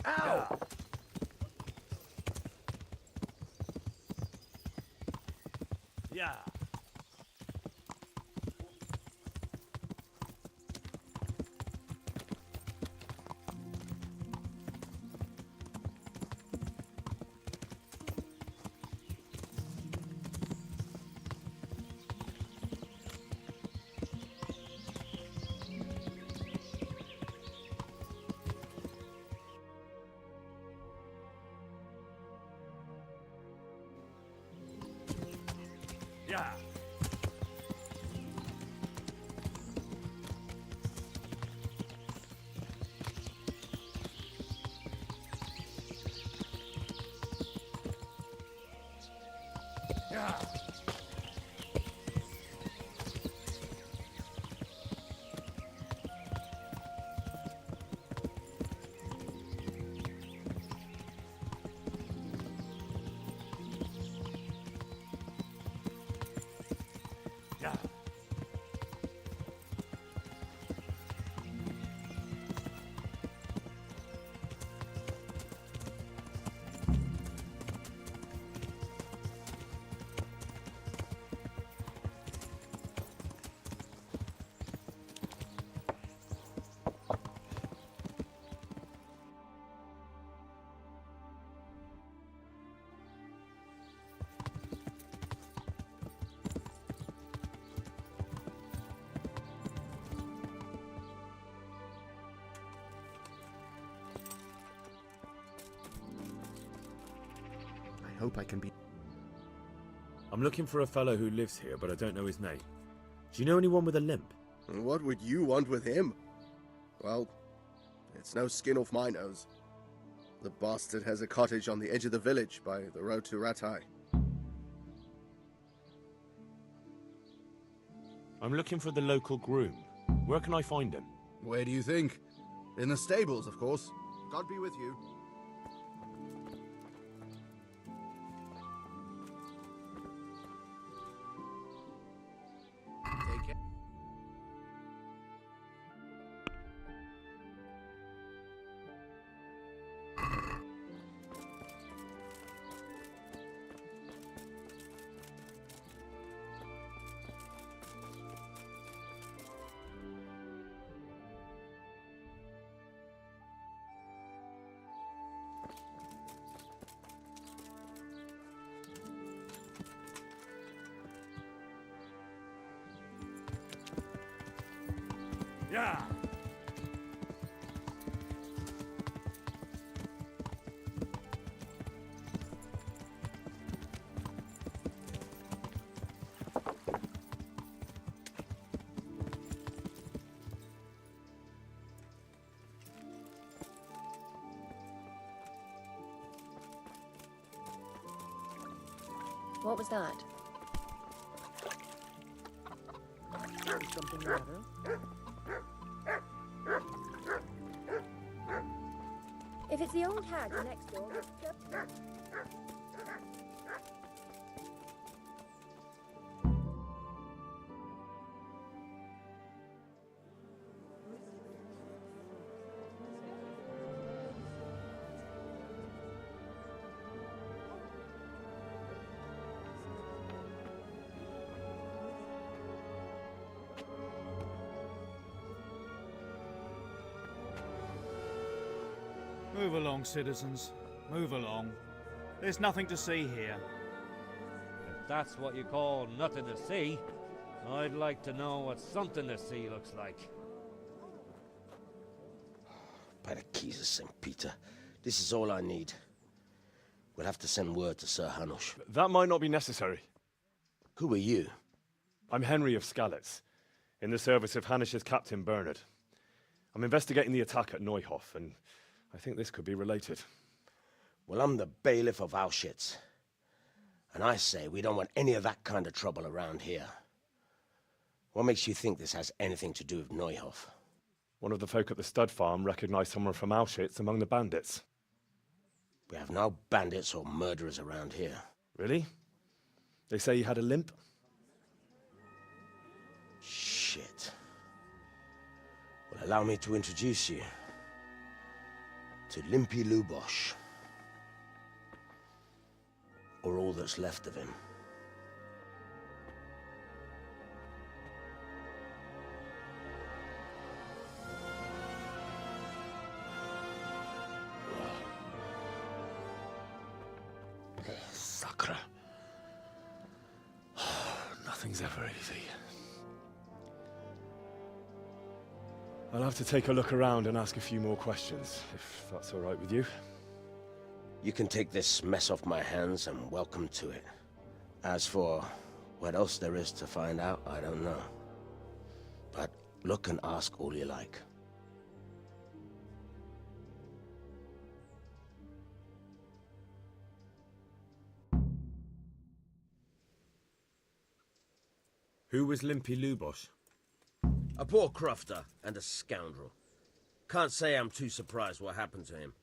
Ow! Yeah. Yeah. Yeah. Yeah. I hope I can be... I'm looking for a fellow who lives here, but I don't know his name. Do you know anyone with a limp? What would you want with him? Well, it's no skin off my nose. The bastard has a cottage on the edge of the village by the road to Ratai. I'm looking for the local groom. Where can I find him? Where do you think? In the stables, of course. God be with you. Take care. Yeah. What was that? Is something the matter? If it's the old hag next door, Move along, citizens. Move along. There's nothing to see here. If that's what you call nothing to see, I'd like to know what something to see looks like. By the keys of St. Peter, this is all I need. We'll have to send word to Sir Hanush. That might not be necessary. Who are you? I'm Henry of Skalitz, in the service of Hanush's Captain Bernard. I'm investigating the attack at Neuhof, and I think this could be related. Well, I'm the bailiff of Auschwitz. And I say we don't want any of that kind of trouble around here. What makes you think this has anything to do with Neuhof? One of the folk at the stud farm recognized someone from Auschwitz among the bandits. We have no bandits or murderers around here. Really? They say he had a limp? Shit. Well, allow me to introduce you to Limpy Lubosh. Or all that's left of him. Sacre. Nothing's ever easy. I'll have to take a look around and ask a few more questions, if that's all right with you. You can take this mess off my hands and welcome to it. As for what else there is to find out, I don't know. But look and ask all you like. Who was Limpy Lubosh? A poor crofter and a scoundrel. Can't say I'm too surprised what happened to him.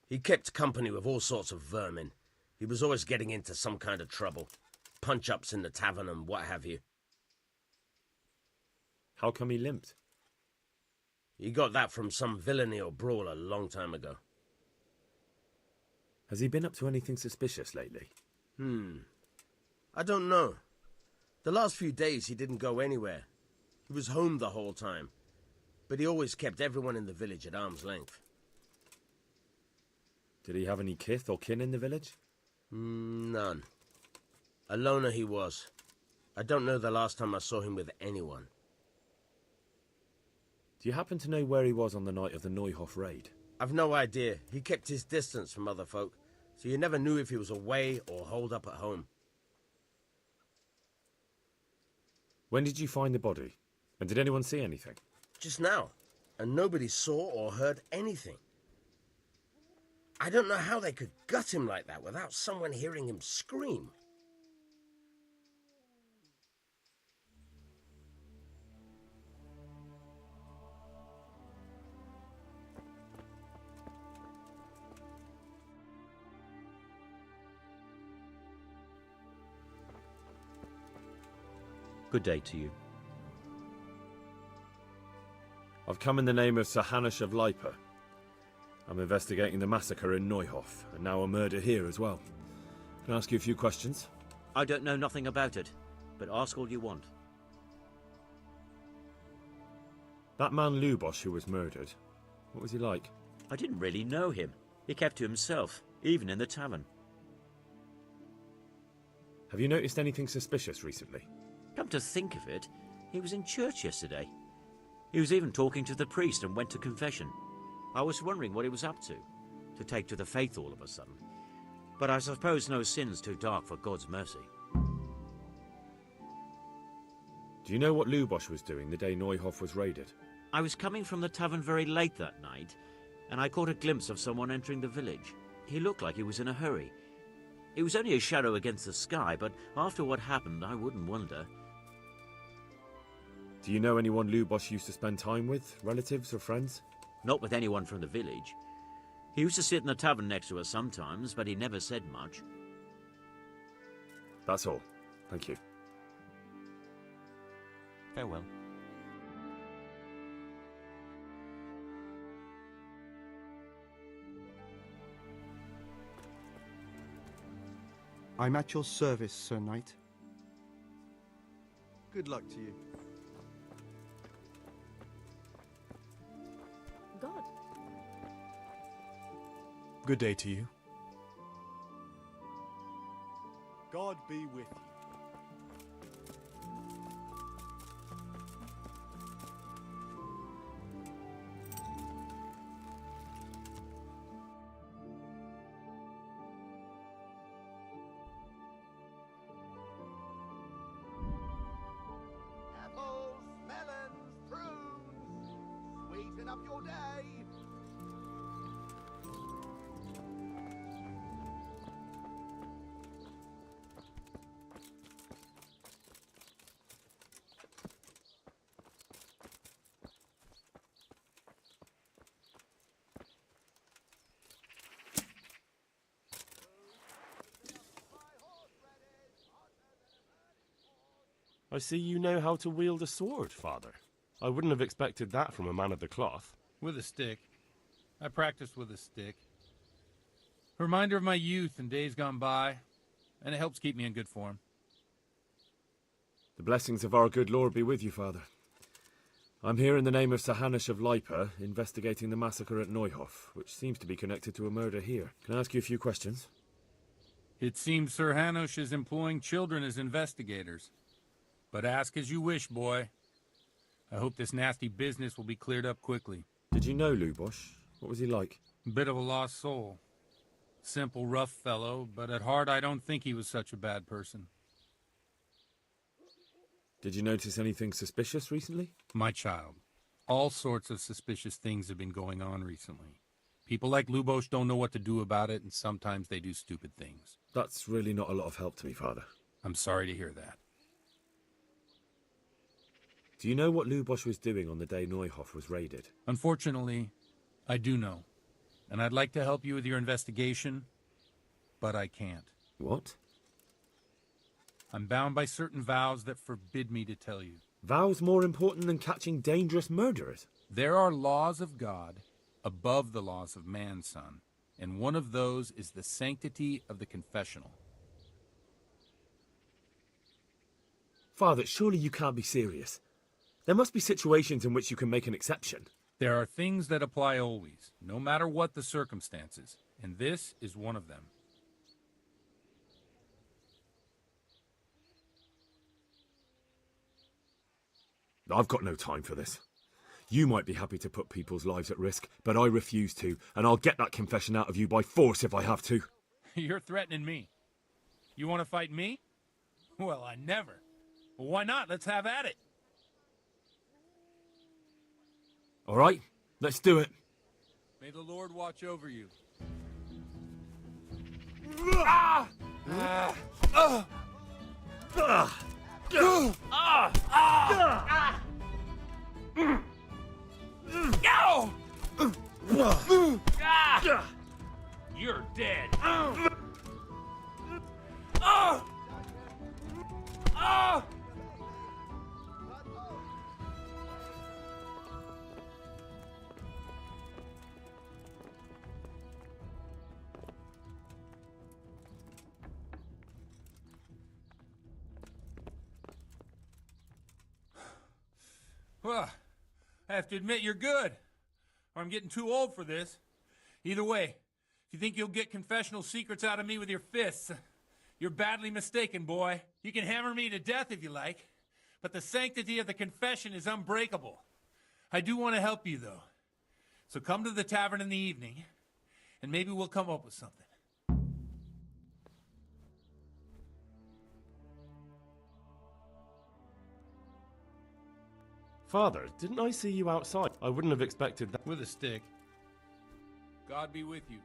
He kept company with all sorts of vermin. He was always getting into some kind of trouble. Punch-ups in the tavern and what have you. How come he limped? He got that from some villainy or brawl a long time ago. Has he been up to anything suspicious lately? I don't know. The last few days he didn't go anywhere. He was home the whole time. But he always kept everyone in the village at arm's length. Did he have any kith or kin in the village? None. A loner he was. I don't know the last time I saw him with anyone. Do you happen to know where he was on the night of the Neuhof raid? I've no idea. He kept his distance from other folk, so you never knew if he was away or holed up at home. When did you find the body? And did anyone see anything? Just now. And nobody saw or heard anything. I don't know how they could gut him like that without someone hearing him scream. Good day to you. I've come in the name of Sir Hanush of Lipa. I'm investigating the massacre in Neuhof, and now a murder here as well. Can I ask you a few questions? I don't know nothing about it, but ask all you want. That man Lubosh who was murdered, what was he like? I didn't really know him. He kept to himself, even in the tavern. Have you noticed anything suspicious recently? Come to think of it, he was in church yesterday. He was even talking to the priest and went to confession. I was wondering what he was up to take to the faith all of a sudden. But I suppose no sin's too dark for God's mercy. Do you know what Lubosh was doing the day Neuhof was raided? I was coming from the tavern very late that night, and I caught a glimpse of someone entering the village. He looked like he was in a hurry. It was only a shadow against the sky, but after what happened, I wouldn't wonder. Do you know anyone Lubosh used to spend time with? Relatives or friends? Not with anyone from the village. He used to sit in the tavern next to us sometimes, but he never said much. That's all. Thank you. Farewell. I'm at your service, Sir Knight. Good luck to you. God. Good day to you. God be with you. Apples, melons, prunes. Sweeten up your day. I see you know how to wield a sword, Father. I wouldn't have expected that from a man of the cloth. With a stick. I practiced with a stick. A reminder of my youth and days gone by, and it helps keep me in good form. The blessings of our good Lord be with you, Father. I'm here in the name of Sir Hanush of Lipa, investigating the massacre at Neuhof, which seems to be connected to a murder here. Can I ask you a few questions? It seems Sir Hanush is employing children as investigators. But ask as you wish, boy. I hope this nasty business will be cleared up quickly. Did you know Lubosh? What was he like? Bit of a lost soul. Simple, rough fellow, but at heart I don't think he was such a bad person. Did you notice anything suspicious recently? My child, all sorts of suspicious things have been going on recently. People like Lubosh don't know what to do about it, and sometimes they do stupid things. That's really not a lot of help to me, Father. I'm sorry to hear that. Do you know what Lubosh was doing on the day Neuhof was raided? Unfortunately, I do know. And I'd like to help you with your investigation, but I can't. What? I'm bound by certain vows that forbid me to tell you. Vows more important than catching dangerous murderers? There are laws of God above the laws of man, son. And one of those is the sanctity of the confessional. Father, surely you can't be serious. There must be situations in which you can make an exception. There are things that apply always, no matter what the circumstances, and this is one of them. I've got no time for this. You might be happy to put people's lives at risk, but I refuse to, and I'll get that confession out of you by force if I have to. You're threatening me. You want to fight me? Well, I never. Well, why not? Let's have at it. All right, let's do it. May the Lord watch over you. You're dead. Well, I have to admit you're good, or I'm getting too old for this. Either way, if you think you'll get confessional secrets out of me with your fists, you're badly mistaken, boy. You can hammer me to death if you like, but the sanctity of the confession is unbreakable. I do want to help you, though. So come to the tavern in the evening, and maybe we'll come up with something. Father, didn't I see you outside? I wouldn't have expected that. With a stick. God be with you.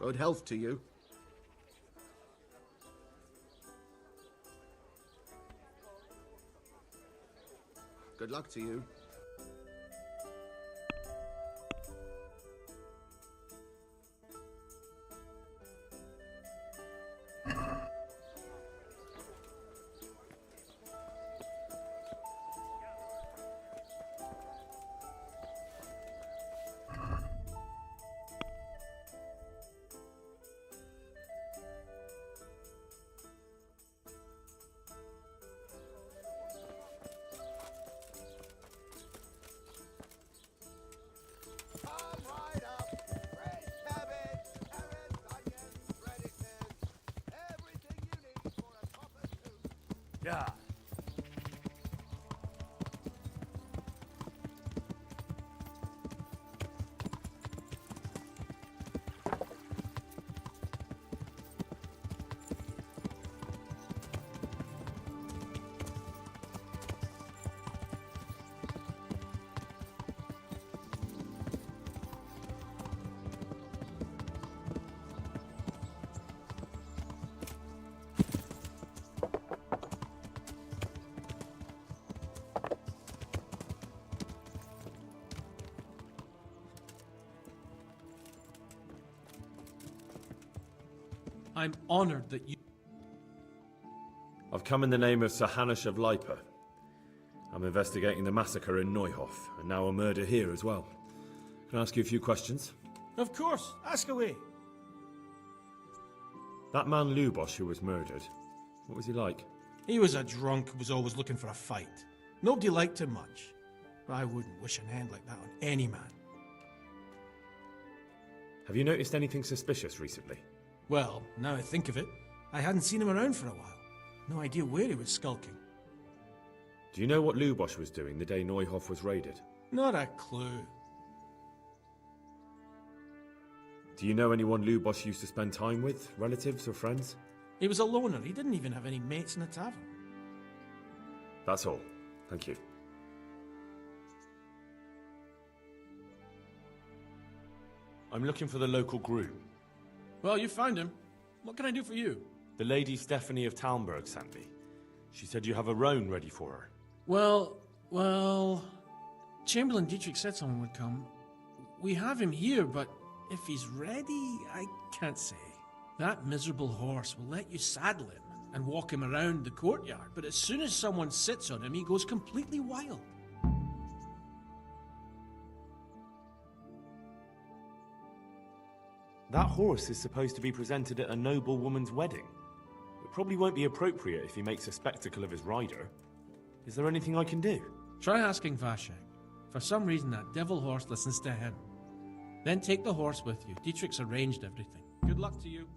Good health to you. Good luck to you. Come right up. Fresh cabbage, carrots, onions, radishes. Everything you need for a proper soup. Yeah. I'm honored that you... I've come in the name of Sir Hanush of Lipa. I'm investigating the massacre in Neuhof, and now a murder here as well. Can I ask you a few questions? Of course, ask away. That man Lubosh who was murdered, what was he like? He was a drunk who was always looking for a fight. Nobody liked him much. But I wouldn't wish an end like that on any man. Have you noticed anything suspicious recently? Well, now I think of it, I hadn't seen him around for a while. No idea where he was skulking. Do you know what Lubosh was doing the day Neuhof was raided? Not a clue. Do you know anyone Lubosh used to spend time with? Relatives or friends? He was a loner. He didn't even have any mates in the tavern. That's all. Thank you. I'm looking for the local groom. Well, you found him. What can I do for you? The lady Stephanie of Talmberg sent me. She said you have a roan ready for her. Well... Chamberlain Dietrich said someone would come. We have him here, but if he's ready, I can't say. That miserable horse will let you saddle him and walk him around the courtyard, but as soon as someone sits on him, he goes completely wild. That horse is supposed to be presented at a noble woman's wedding. It probably won't be appropriate if he makes a spectacle of his rider. Is there anything I can do? Try asking Vashek. For some reason, that devil horse listens to him. Then take the horse with you. Dietrich's arranged everything. Good luck to you.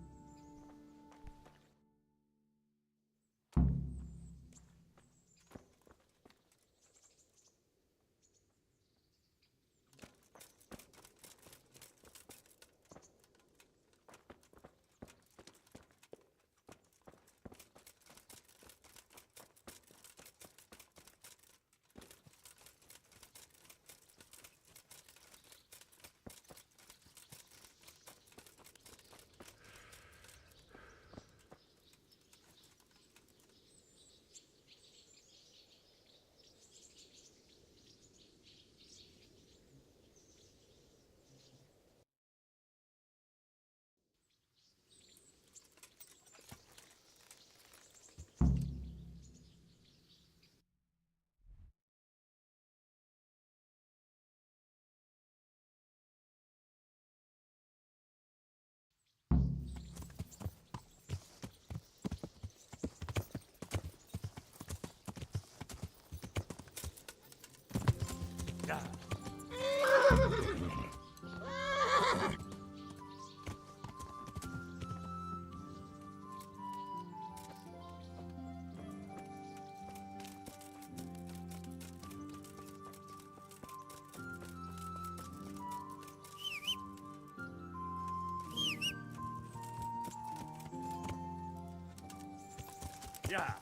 Yeah.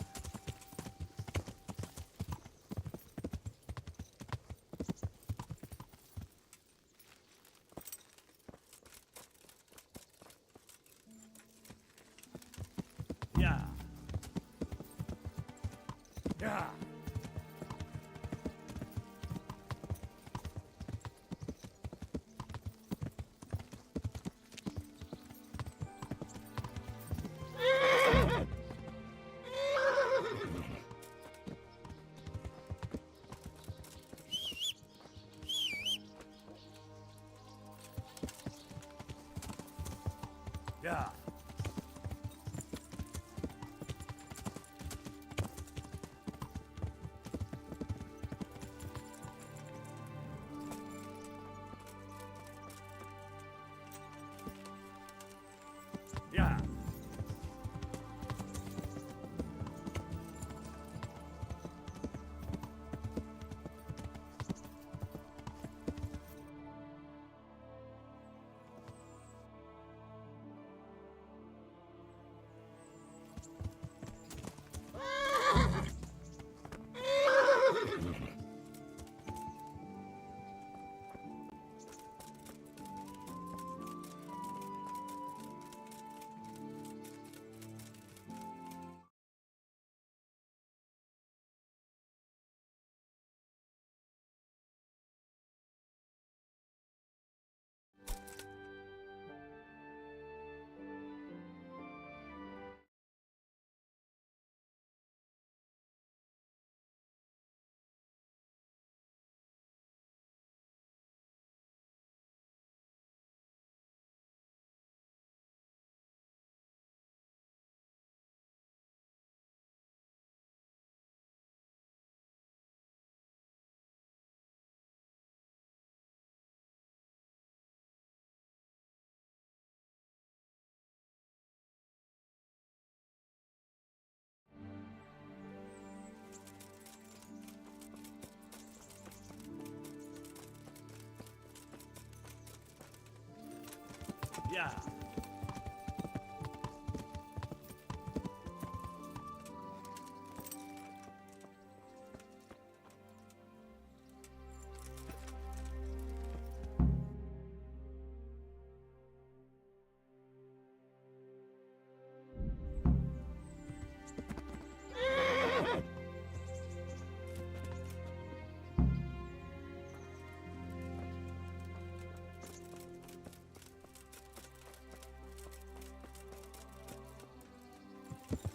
Yeah. Yeah. Yeah. Yeah.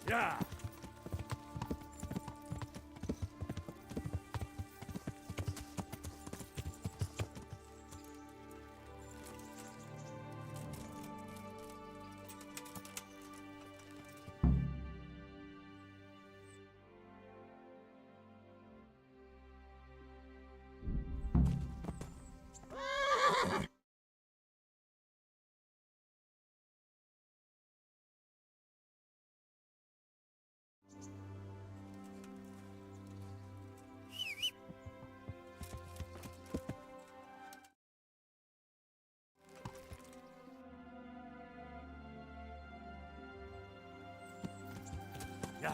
Yeah. Yeah.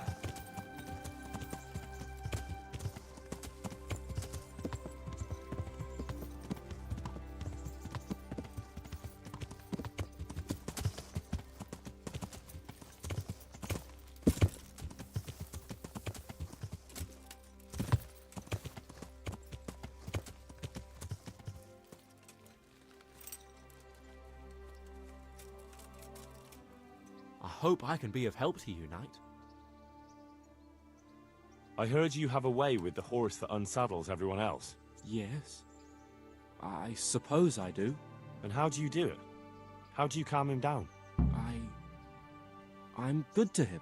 I hope I can be of help to you, Knight. I heard you have a way with the horse that unsaddles everyone else. Yes. I suppose I do. And how do you do it? How do you calm him down? I'm good to him.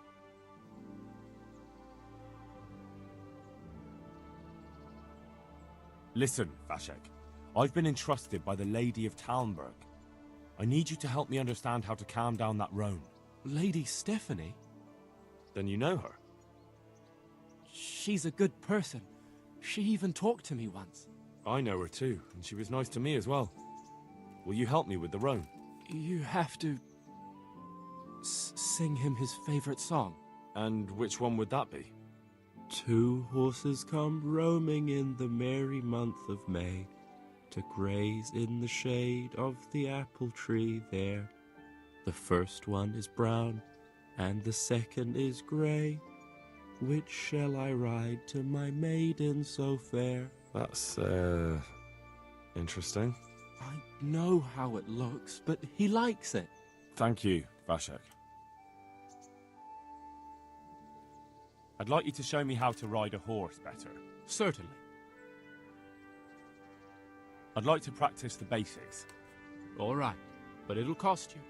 Listen, Vashek. I've been entrusted by the Lady of Talmberg. I need you to help me understand how to calm down that roan. Lady Stephanie? Then you know her? She's a good person. She even talked to me once. I know her too, and she was nice to me as well. Will you help me with the roan? You have to sing him his favorite song. And which one would that be? Two horses come roaming in the merry month of May to graze in the shade of the apple tree there. The first one is brown and the second is grey. Which shall I ride to my maiden so fair? That's, interesting. I know how it looks, but he likes it. Thank you, Vashek. I'd like you to show me how to ride a horse better. Certainly. I'd like to practice the basics. All right, but it'll cost you.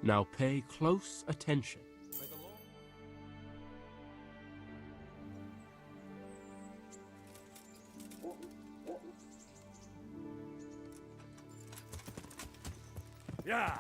Now pay close attention. Yeah!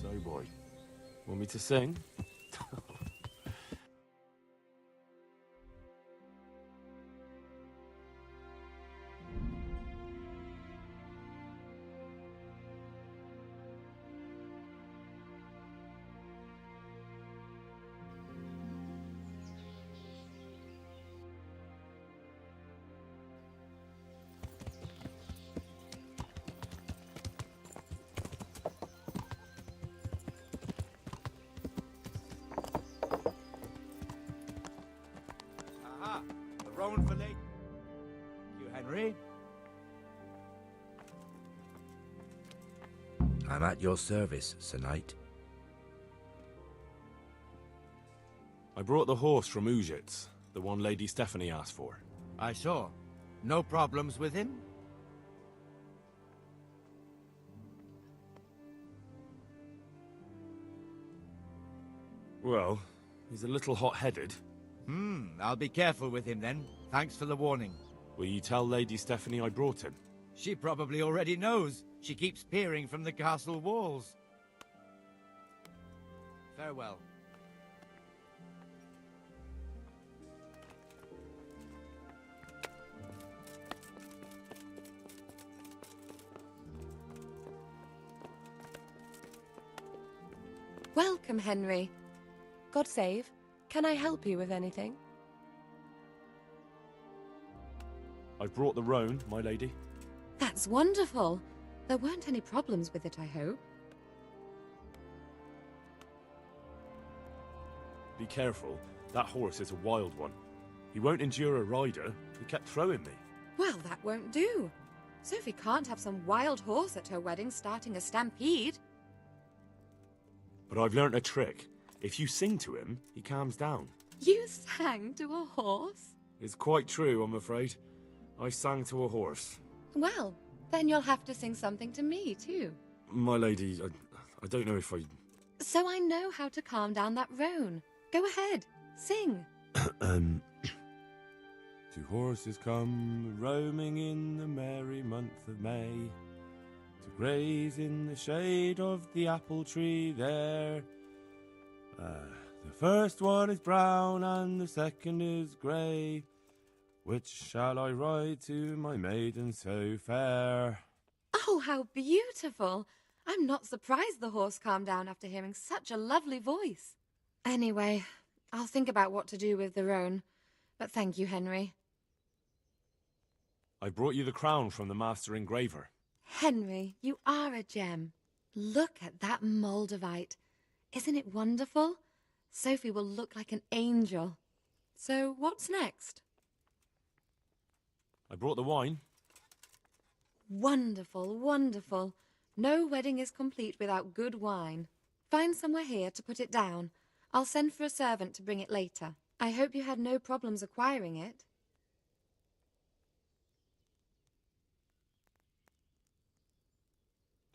So, boy, want me to sing? Aha! The roan for late. You, Henry? I'm at your service, Sir Knight. I brought the horse from Ujits, the one Lady Stephanie asked for. I saw. No problems with him? Well, he's a little hot-headed. I'll be careful with him then. Thanks for the warning. Will you tell Lady Stephanie I brought him? She probably already knows. She keeps peering from the castle walls. Farewell. Welcome, Henry. God save. Can I help you with anything? I've brought the roan, my lady. That's wonderful. There weren't any problems with it, I hope. Be careful. That horse is a wild one. He won't endure a rider. He kept throwing me. Well, that won't do. Sophie can't have some wild horse at her wedding starting a stampede. But I've learnt a trick. If you sing to him, he calms down. You sang to a horse? It's quite true, I'm afraid. I sang to a horse. Well, then you'll have to sing something to me, too. My lady, I don't know if I... So I know how to calm down that roan. Go ahead, sing. Two horses come roaming in the merry month of May to graze in the shade of the apple tree there. The first one is brown and the second is grey. Which shall I ride to, my maiden so fair? Oh, how beautiful. I'm not surprised the horse calmed down after hearing such a lovely voice. Anyway, I'll think about what to do with the roan. But thank you, Henry. I brought you the crown from the master engraver. Henry, you are a gem. Look at that Moldavite. Isn't it wonderful? Sophie will look like an angel. So what's next? I brought the wine. Wonderful, wonderful. No wedding is complete without good wine. Find somewhere here to put it down. I'll send for a servant to bring it later. I hope you had no problems acquiring it.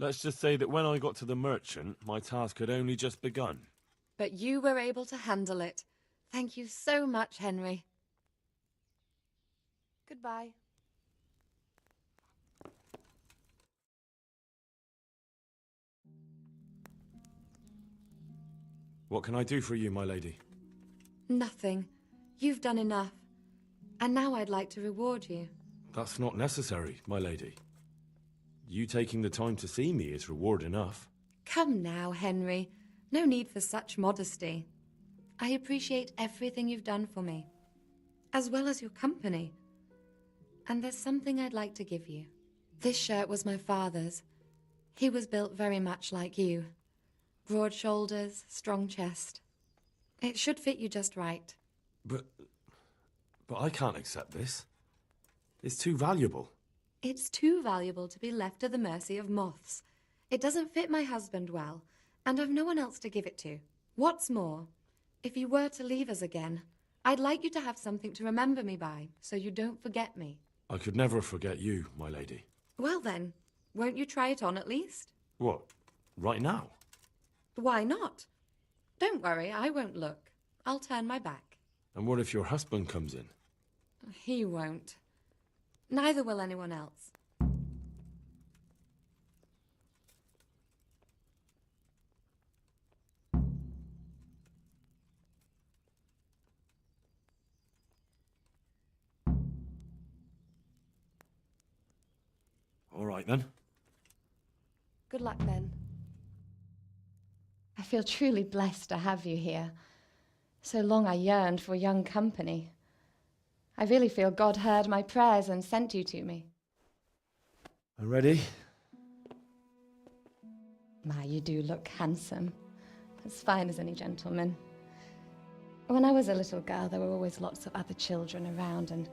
Let's just say that when I got to the merchant, my task had only just begun. But you were able to handle it. Thank you so much, Henry. Goodbye. What can I do for you, my lady? Nothing. You've done enough. And now I'd like to reward you. That's not necessary, my lady. You taking the time to see me is reward enough. Come now, Henry. No need for such modesty. I appreciate everything you've done for me, as well as your company. And there's something I'd like to give you. This shirt was my father's. He was built very much like you. Broad shoulders, strong chest. It should fit you just right. But I can't accept this. It's too valuable. It's too valuable to be left to the mercy of moths. It doesn't fit my husband well, and I've no one else to give it to. What's more, if you were to leave us again, I'd like you to have something to remember me by, so you don't forget me. I could never forget you, my lady. Well then, won't you try it on at least? What, right now? Why not? Don't worry, I won't look. I'll turn my back. And what if your husband comes in? He won't. Neither will anyone else. All right, then. Good luck, then. I feel truly blessed to have you here. So long I yearned for young company. I really feel God heard my prayers and sent you to me. Ready? My, you do look handsome. As fine as any gentleman. When I was a little girl, there were always lots of other children around and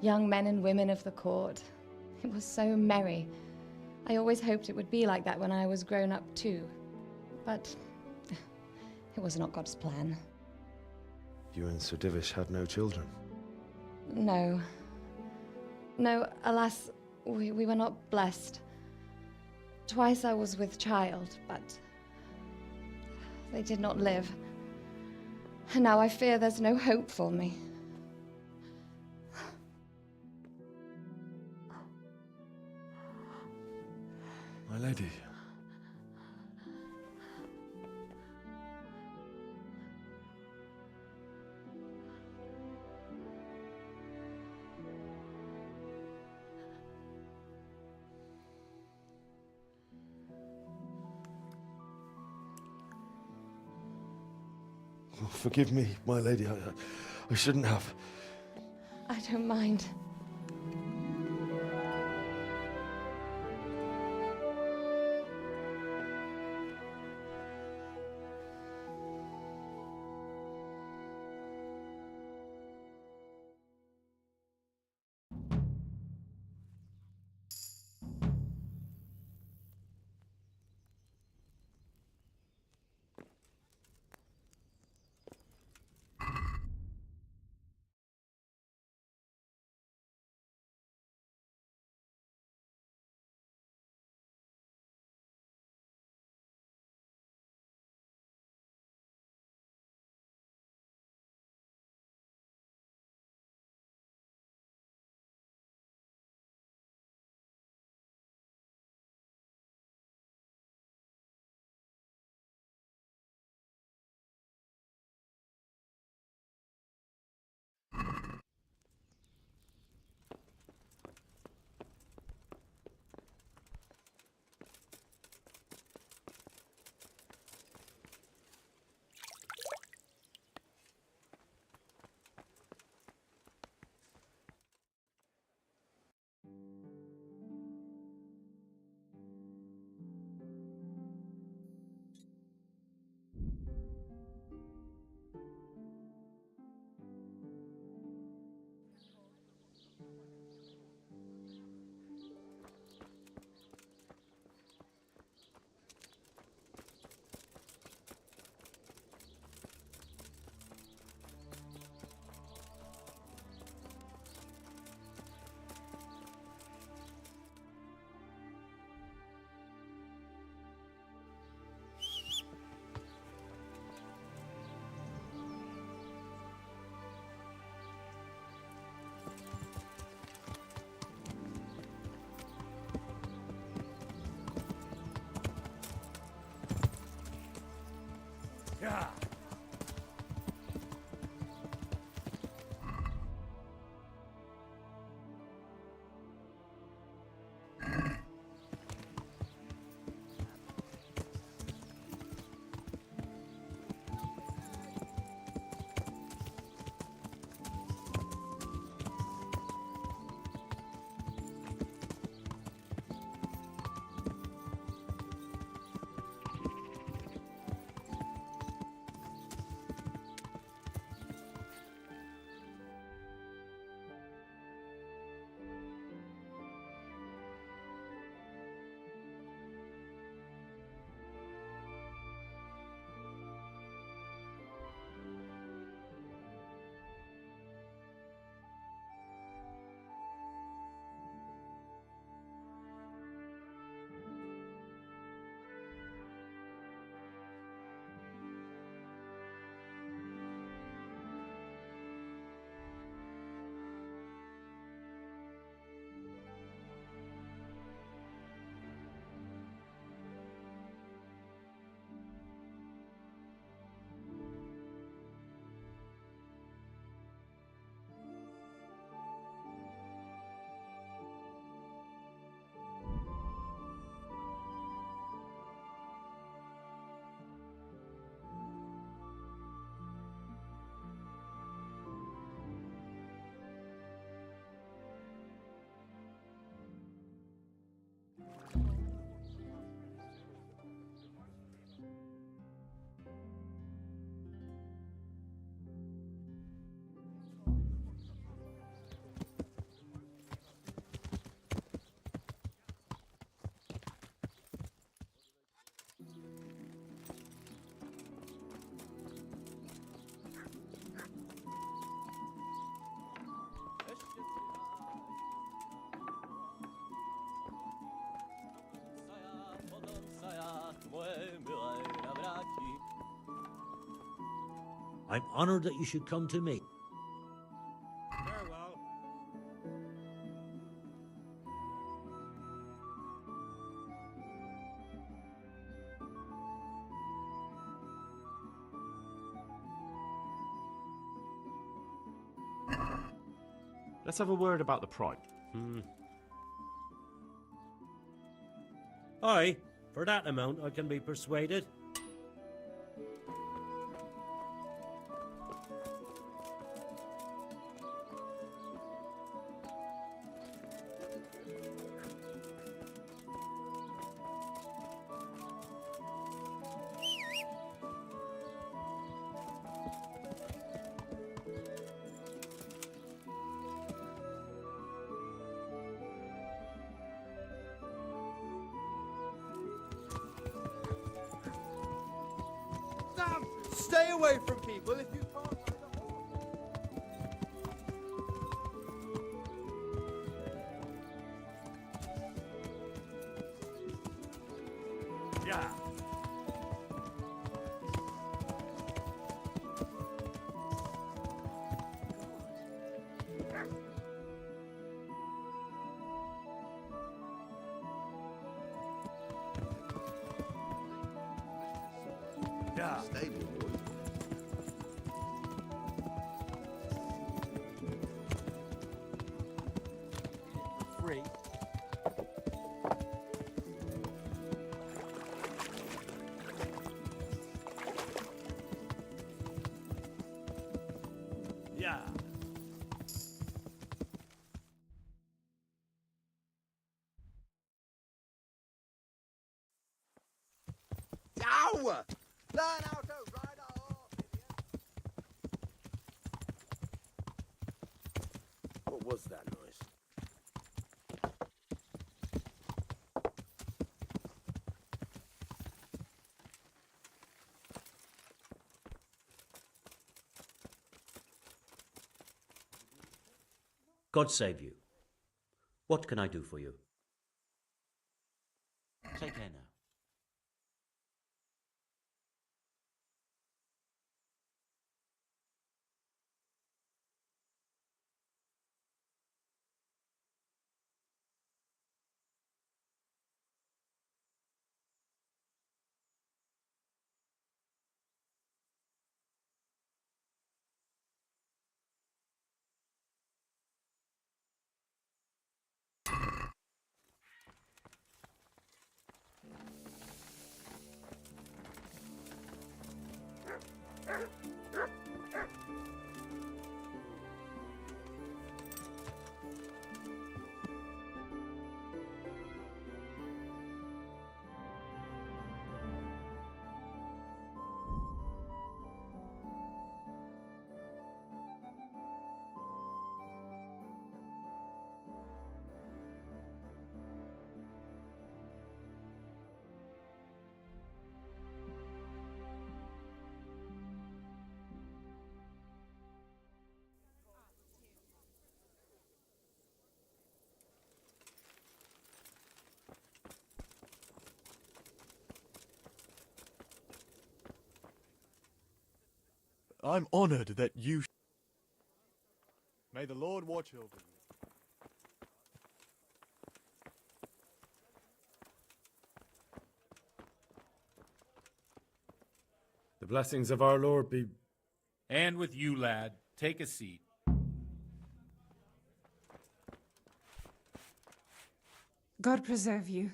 young men and women of the court. It was so merry. I always hoped it would be like that when I was grown up too. But it was not God's plan. You and Sir Divish had no children? No. No, alas, we were not blessed. Twice I was with child, but they did not live. And now I fear there's no hope for me. My lady. Oh, forgive me, my lady. I shouldn't have. I don't mind. I'm honored that you should come to me. Farewell. Let's have a word about the price. Aye, for that amount I can be persuaded. Sam, stay away from people if you can't ride a horse. Yeah. Yeah. Stable boy. Free. Yeah. Ow! Learn how to ride a horse, idiot. What was that noise? God save you. What can I do for you? Take care now. I'm honored that you... May the Lord watch over you. The blessings of our Lord be... And with you, lad. Take a seat. God preserve you.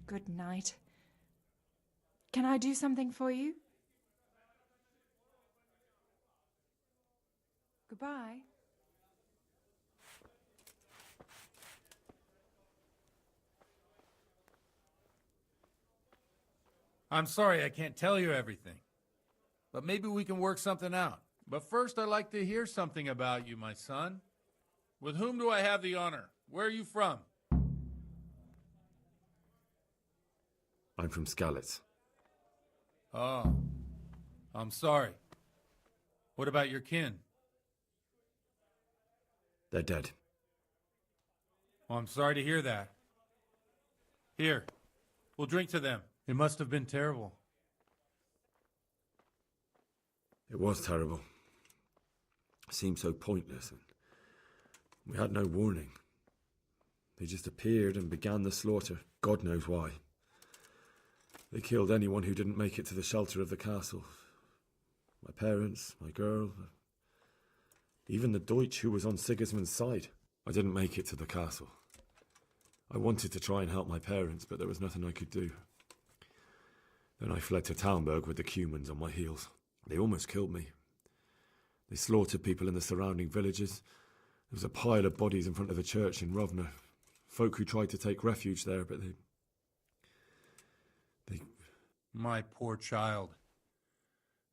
Good night. Can I do something for you? Goodbye. I'm sorry I can't tell you everything. But maybe we can work something out. But first I'd like to hear something about you, my son. With whom do I have the honor? Where are you from? I'm from Skalitz. Oh, I'm sorry. What about your kin? They're dead. Oh, I'm sorry to hear that. Here, we'll drink to them. It must have been terrible. It was terrible. It seemed so pointless, and we had no warning. They just appeared and began the slaughter. God knows why. They killed anyone who didn't make it to the shelter of the castle. My parents, my girl, even the Deutsch who was on Sigismund's side. I didn't make it to the castle. I wanted to try and help my parents, but there was nothing I could do. Then I fled to Talmberg with the Cumans on my heels. They almost killed me. They slaughtered people in the surrounding villages. There was a pile of bodies in front of the church in Rovna. Folk who tried to take refuge there, but they... My poor child.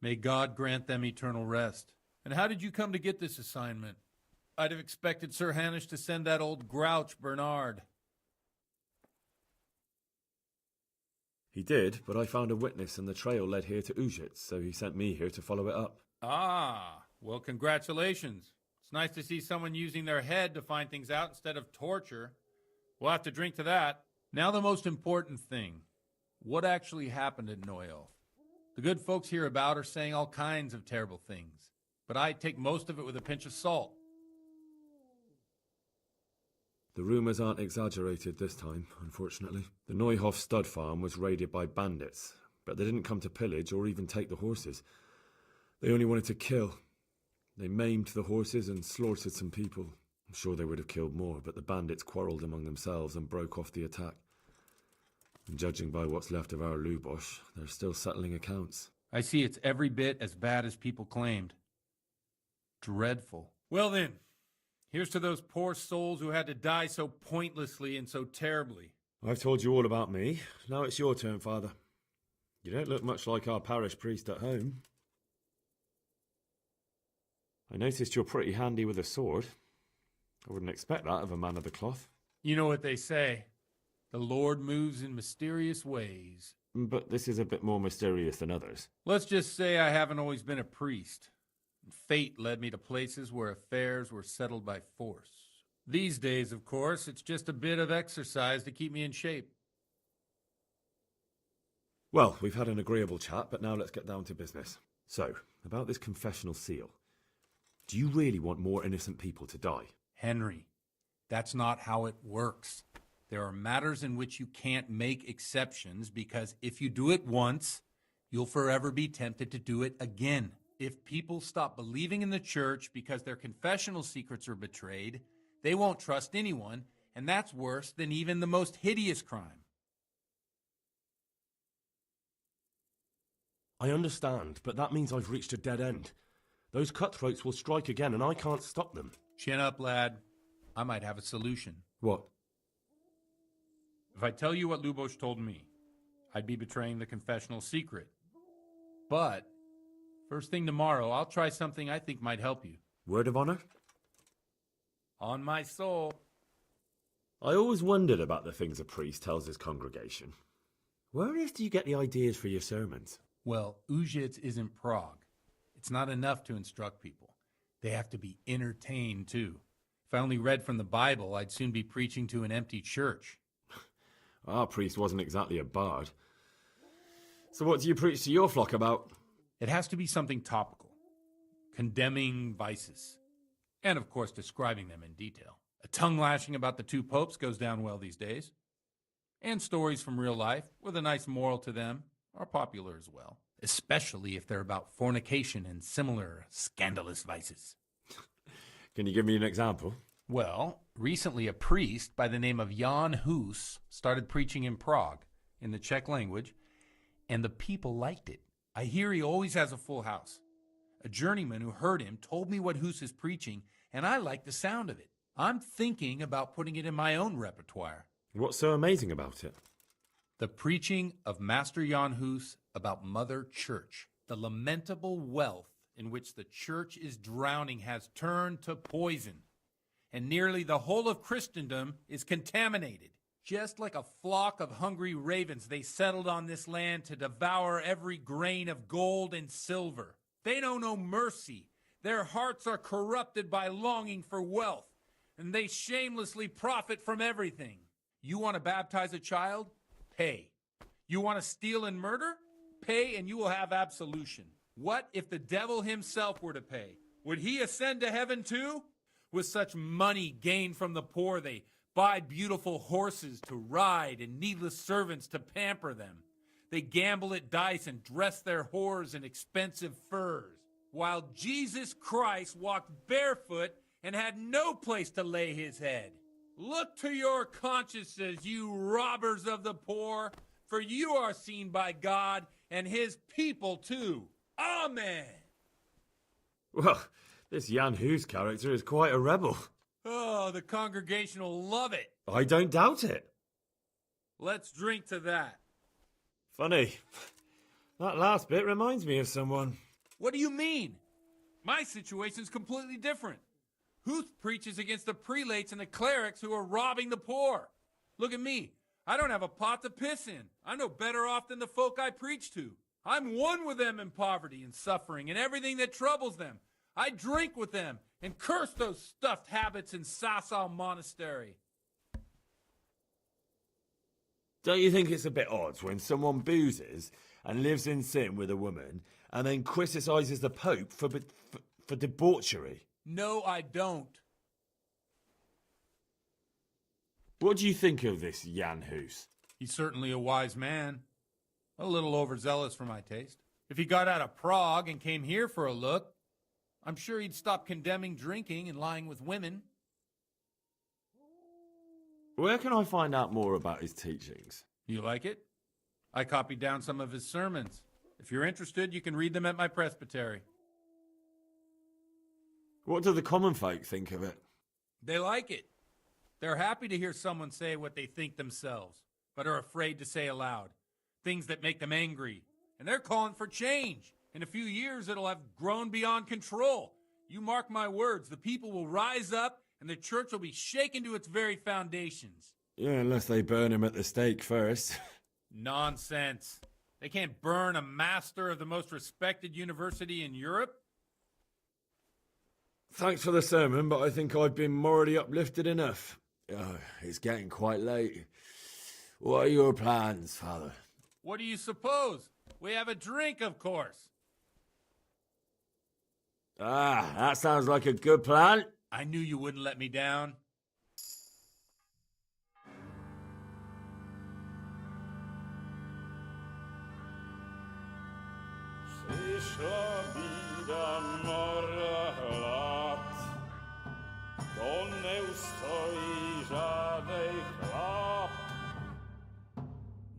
May God grant them eternal rest. And how did you come to get this assignment? I'd have expected Sir Hanish to send that old grouch, Bernard. He did, but I found a witness and the trail led here to Ujitz, so he sent me here to follow it up. Ah, well, congratulations. It's nice to see someone using their head to find things out instead of torture. We'll have to drink to that. Now the most important thing. What actually happened at Neuhof? The good folks hereabout are saying all kinds of terrible things, but I take most of it with a pinch of salt. The rumours aren't exaggerated this time, unfortunately. The Neuhof stud farm was raided by bandits, but they didn't come to pillage or even take the horses. They only wanted to kill. They maimed the horses and slaughtered some people. I'm sure they would have killed more, but the bandits quarrelled among themselves and broke off the attack. And judging by what's left of our Lubosh, they're still settling accounts. I see it's every bit as bad as people claimed. Dreadful. Well then, here's to those poor souls who had to die so pointlessly and so terribly. I've told you all about me. Now it's your turn, Father. You don't look much like our parish priest at home. I noticed you're pretty handy with a sword. I wouldn't expect that of a man of the cloth. You know what they say. The Lord moves in mysterious ways. But this is a bit more mysterious than others. Let's just say I haven't always been a priest. Fate led me to places where affairs were settled by force. These days, of course, it's just a bit of exercise to keep me in shape. Well, we've had an agreeable chat, but now let's get down to business. So, about this confessional seal. Do you really want more innocent people to die? Henry, that's not how it works. There are matters in which you can't make exceptions because if you do it once, you'll forever be tempted to do it again. If people stop believing in the church because their confessional secrets are betrayed, they won't trust anyone, and that's worse than even the most hideous crime. I understand, but that means I've reached a dead end. Those cutthroats will strike again, and I can't stop them. Chin up, lad. I might have a solution. What? If I tell you what Lubosh told me, I'd be betraying the confessional secret. But, first thing tomorrow, I'll try something I think might help you. Word of honor? On my soul. I always wondered about the things a priest tells his congregation. Where on earth do you get the ideas for your sermons? Well, Ujitz isn't Prague. It's not enough to instruct people. They have to be entertained, too. If I only read from the Bible, I'd soon be preaching to an empty church. Our priest wasn't exactly a bard. So what do you preach to your flock about? It has to be something topical. Condemning vices. And, of course, describing them in detail. A tongue-lashing about the two popes goes down well these days. And stories from real life, with a nice moral to them, are popular as well. Especially if they're about fornication and similar scandalous vices. Can you give me an example? Well, recently a priest by the name of Jan Hus started preaching in Prague, in the Czech language, and the people liked it. I hear he always has a full house. A journeyman who heard him told me what Hus is preaching, and I like the sound of it. I'm thinking about putting it in my own repertoire. What's so amazing about it? The preaching of Master Jan Hus about Mother Church. The lamentable wealth in which the church is drowning has turned to poison. And nearly the whole of Christendom is contaminated. Just like a flock of hungry ravens, they settled on this land to devour every grain of gold and silver. They know no mercy. Their hearts are corrupted by longing for wealth, and they shamelessly profit from everything. You want to baptize a child? Pay. You want to steal and murder? Pay and you will have absolution. What if the devil himself were to pay? Would he ascend to heaven too? With such money gained from the poor, they buy beautiful horses to ride and needless servants to pamper them. They gamble at dice and dress their whores in expensive furs, while Jesus Christ walked barefoot and had no place to lay his head. Look to your consciences, you robbers of the poor, for you are seen by God and his people too. Amen. Well, this Jan Hus character is quite a rebel. Oh, the congregation will love it. I don't doubt it. Let's drink to that. Funny. That last bit reminds me of someone. What do you mean? My situation's completely different. Huth preaches against the prelates and the clerics who are robbing the poor. Look at me. I don't have a pot to piss in. I'm no better off than the folk I preach to. I'm one with them in poverty and suffering and everything that troubles them. I drink with them and curse those stuffed habits in Sasau Monastery. Don't you think it's a bit odd when someone boozes and lives in sin with a woman and then criticises the Pope for debauchery? No, I don't. What do you think of this Jan Hus? He's certainly a wise man. A little overzealous for my taste. If he got out of Prague and came here for a look, I'm sure he'd stop condemning drinking and lying with women. Where can I find out more about his teachings? You like it? I copied down some of his sermons. If you're interested, you can read them at my presbytery. What do the common folk think of it? They like it. They're happy to hear someone say what they think themselves, but are afraid to say aloud. Things that make them angry. And they're calling for change. In a few years, it'll have grown beyond control. You mark my words, the people will rise up and the church will be shaken to its very foundations. Yeah, unless they burn him at the stake first. Nonsense. They can't burn a master of the most respected university in Europe. Thanks for the sermon, but I think I've been morally uplifted enough. Oh, it's getting quite late. What are your plans, Father? What do you suppose? We have a drink, of course. Ah, that sounds like a good plan. I knew you wouldn't let me down. Przyszła bida mora lat, to nie ustoi żadnej chlap.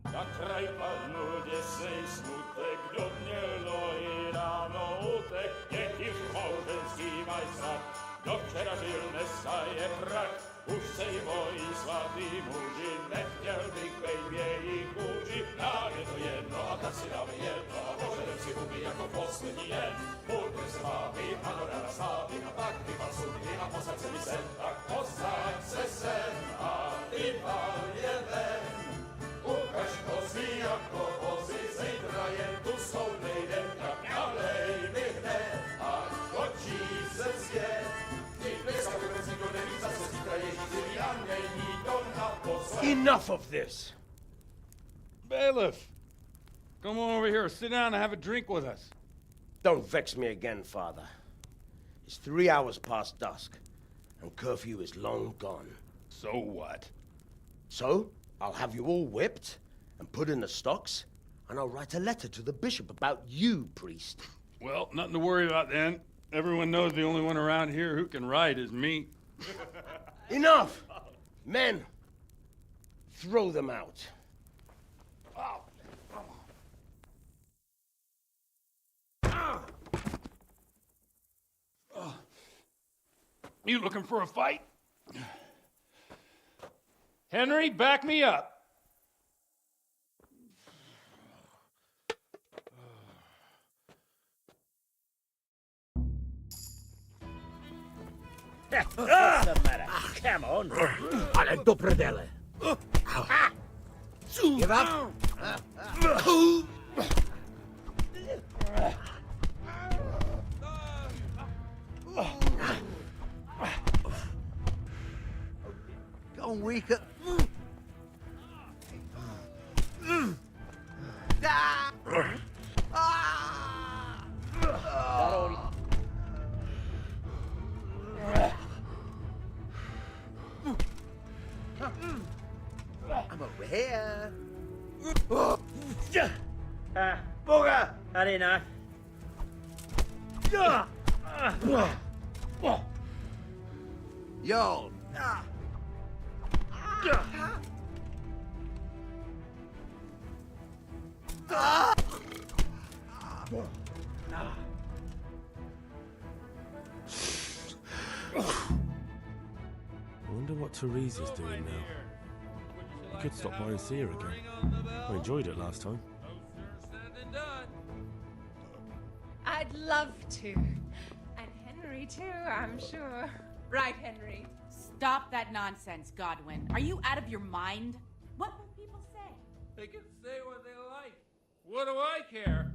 Na kraj padł dziesięć smutek, do mnie loi rano utek, niech już małżeński majsat, do wczera żylne staje brak. Už sej mojí svatý muži, nechtěl bych bejbě jich kůži. Nám je to jedno a tak si dáme jedno a požerem si huby jako poslední jen. Budeme se bavit a do rána slávy a tak vypal sudy a posaď se mi sem. Tak posaď se sem a vypal je ven. Ukaž kozy jako vozy, zítra jen tu jsou nejdem, tak nalej mi hned a točí se svět. Enough of this! Bailiff! Come on over here, sit down and have a drink with us. Don't vex me again, Father. It's 3 hours past dusk, and curfew is long gone. So what? So, I'll have you all whipped and put in the stocks, and I'll write a letter to the bishop about you, priest. Well, nothing to worry about then. Everyone knows the only one around here who can write is me. Enough! Men, throw them out. You looking for a fight? Henry, back me up. What's the matter? Come on. Ale do predele. Give up? Go weaker. I'm over here. Bugger! That enough. Yo. I wonder what Teresa's doing now. I could stop by and see her again. I enjoyed it last time. I'd love to. And Henry, too, I'm sure. Right, Henry? Stop that nonsense, Godwin. Are you out of your mind? What will people say? They can say what they like. What do I care?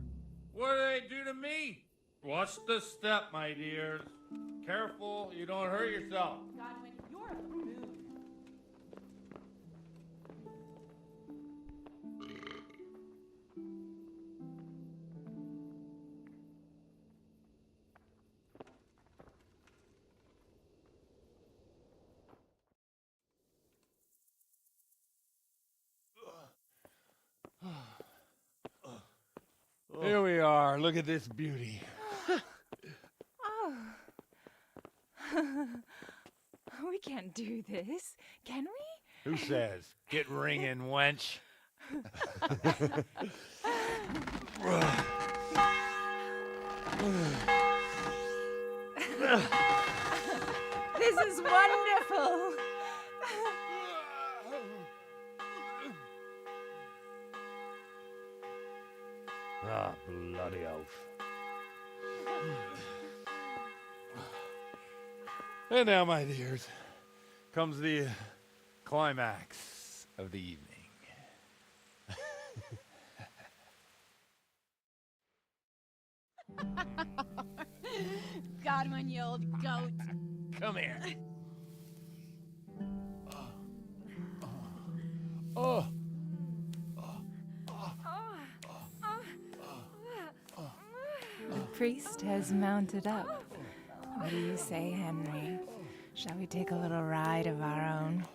What do they do to me? Watch the step, my dears. Careful, you don't hurt yourself. Godwin, you're a buffoon. Here we are. Look at this beauty. Oh. We can't do this, can we? Who says? Get ringing, wench. This is wonderful. Ah, bloody oath. And now, my dears, comes the climax of the evening. Godwin, you old goat. Come here. Oh. The priest has mounted up. What do you say, Henry? Shall we take a little ride of our own?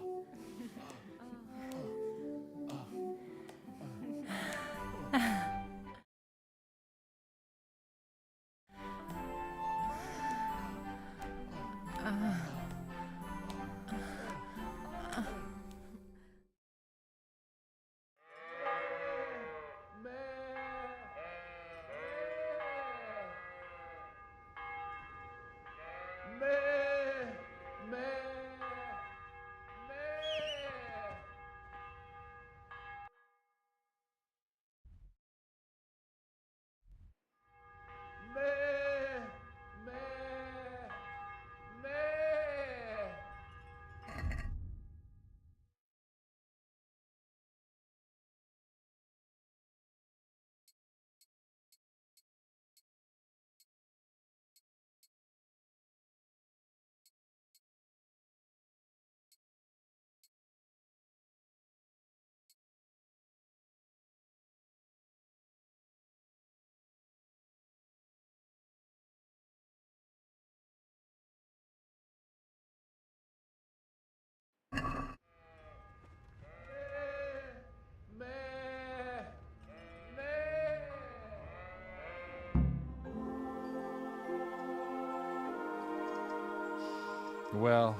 Well,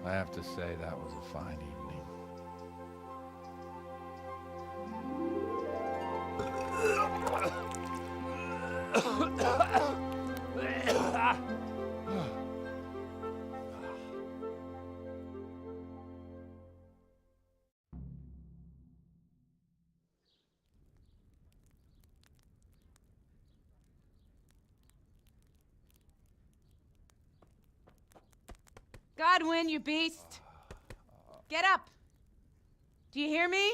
I have to say that was a fine evening. Godwin, you beast. Get up. Do you hear me?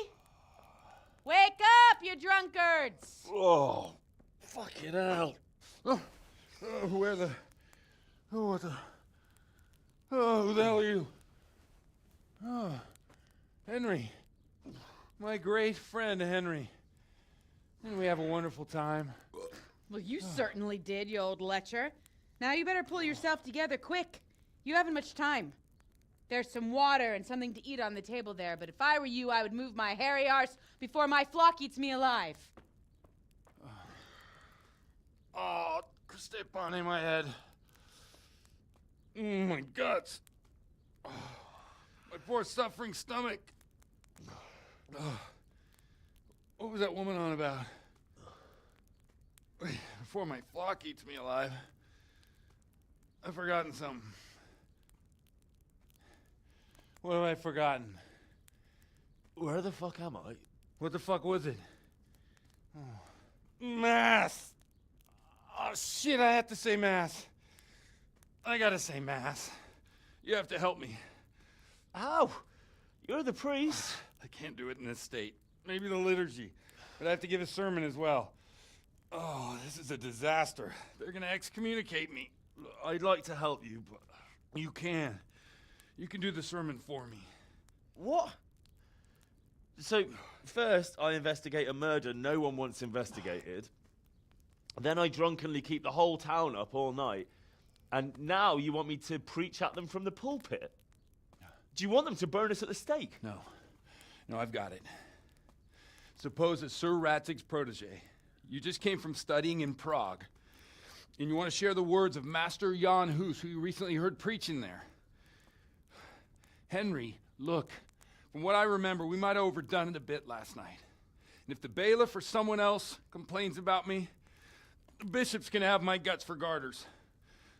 Wake up, you drunkards. Oh, fucking hell. Where the... Oh, what the... Oh, who the hell are you? Oh, Henry. My great friend, Henry. Didn't we have a wonderful time? Well, you certainly did, you old lecher. Now you better pull yourself together quick. You haven't much time. There's some water and something to eat on the table there, but if I were you, I would move my hairy arse before my flock eats me alive. Oh, step on in my head. My guts. Oh, my poor suffering stomach. Oh, what was that woman on about? Before my flock eats me alive. I've forgotten something. What have I forgotten? Where the fuck am I? What the fuck was it? Oh. Mass! Oh shit, I have to say mass. I gotta say mass. You have to help me. How? You're the priest. I can't do it in this state. Maybe the liturgy. But I have to give a sermon as well. Oh, this is a disaster. They're gonna excommunicate me. I'd like to help you, but you can. You can do the sermon for me. What? So, first I investigate a murder no one wants investigated. Then I drunkenly keep the whole town up all night. And now you want me to preach at them from the pulpit? Do you want them to burn us at the stake? No. No, I've got it. Suppose that Sir Ratzig's protege. You just came from studying in Prague. And you want to share the words of Master Jan Hus, who you recently heard preaching there. Henry, look, from what I remember, we might have overdone it a bit last night. And if the bailiff or someone else complains about me, the bishop's gonna have my guts for garters.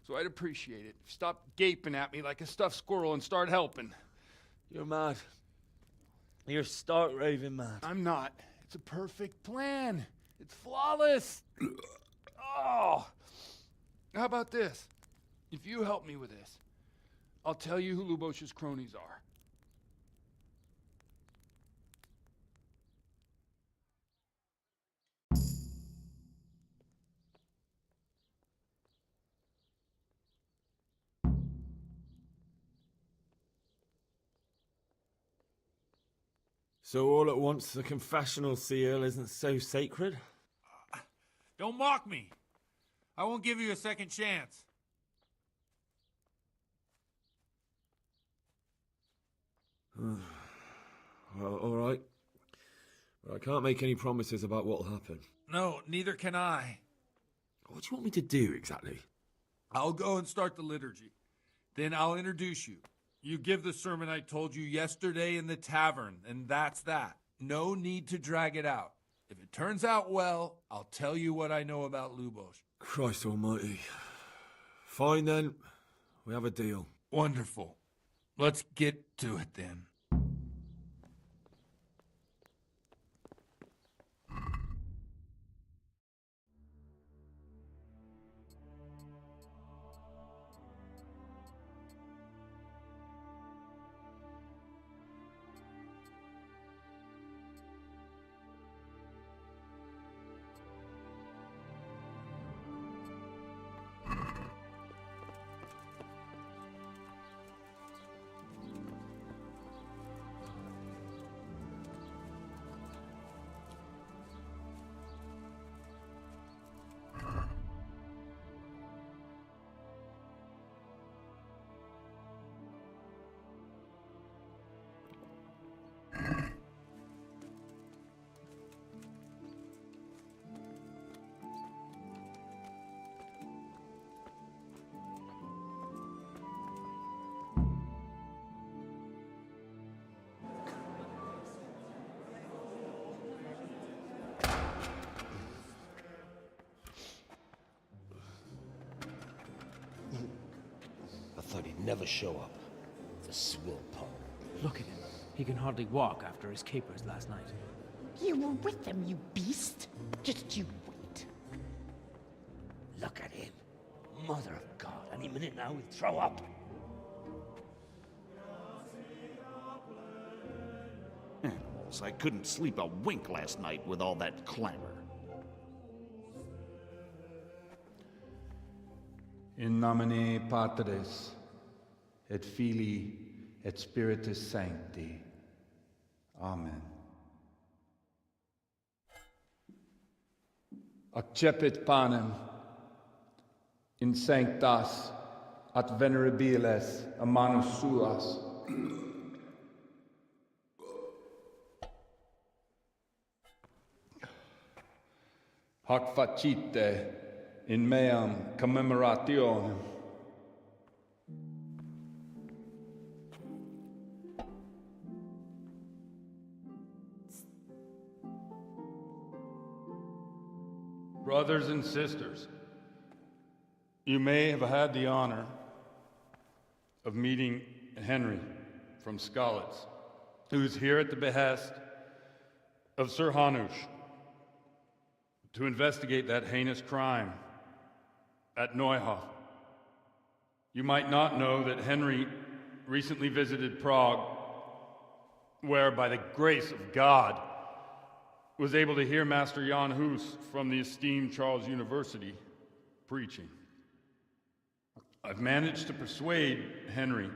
So I'd appreciate it. Stop gaping at me like a stuffed squirrel and start helping. You're mad. You're stark raving mad. I'm not. It's a perfect plan. It's flawless. Oh. How about this? If you help me with this, I'll tell you who Lubosh's cronies are. So all at once the confessional seal isn't so sacred? Don't mock me. I won't give you a second chance. Well, all right. But I can't make any promises about what'll happen. No, neither can I. What do you want me to do exactly? I'll go and start the liturgy. Then I'll introduce you. You give the sermon I told you yesterday in the tavern, and that's that. No need to drag it out. If it turns out well, I'll tell you what I know about Lubosh. Christ almighty. Fine then. We have a deal. Wonderful. Let's get to it then. I thought he'd never show up. The swill punk. Look at him. He can hardly walk after his capers last night. You were with them, you beast. Just you wait. Look at him. Mother of God, any minute now he'll throw up. Animals, I couldn't sleep a wink last night with all that clamor. In nomine Patris, et Filii, et Spiritus Sancti. Amen. Accepit panem in sanctas at venerabilis a manus suas Hoc facite in meam commemorationem. Brothers and sisters, you may have had the honor of meeting Henry from Skalitz, who is here at the behest of Sir Hanush to investigate that heinous crime at Neuhof. You might not know that Henry recently visited Prague, where, by the grace of God, was able to hear Master Jan Hus from the esteemed Charles University preaching. I've managed to persuade Henry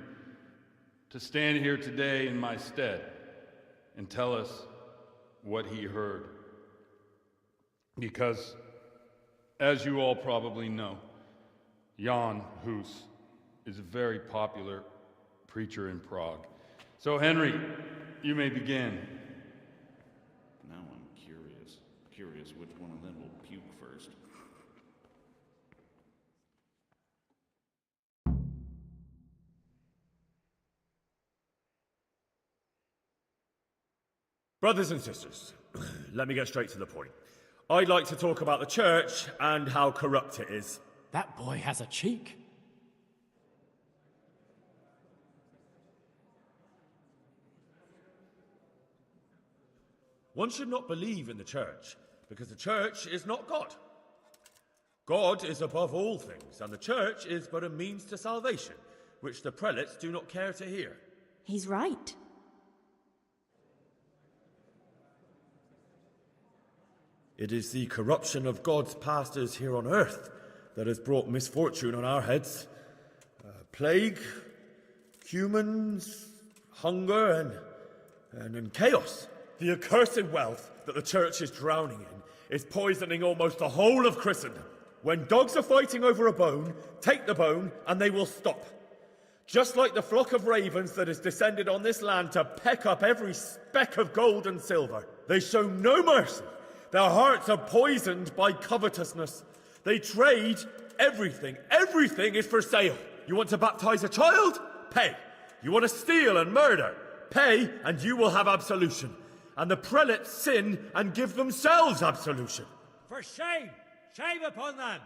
to stand here today in my stead and tell us what he heard. Because, as you all probably know, Jan Hus is a very popular preacher in Prague. So, Henry, you may begin. Now I'm curious which one of them will puke first. Brothers and sisters, let me get straight to the point. I'd like to talk about the church and how corrupt it is. That boy has a cheek. One should not believe in the church, because the church is not God. God is above all things, and the church is but a means to salvation, which the prelates do not care to hear. He's right. It is the corruption of God's pastors here on earth that has brought misfortune on our heads. Plague, humans, hunger, and chaos. The accursed wealth that the church is drowning in is poisoning almost the whole of Christendom. When dogs are fighting over a bone, take the bone and they will stop. Just like the flock of ravens that has descended on this land to peck up every speck of gold and silver. They show no mercy. Their hearts are poisoned by covetousness. They trade everything. Everything is for sale. You want to baptize a child? Pay. You want to steal and murder? Pay, and you will have absolution. And the prelates sin and give themselves absolution. For shame! Shame upon them!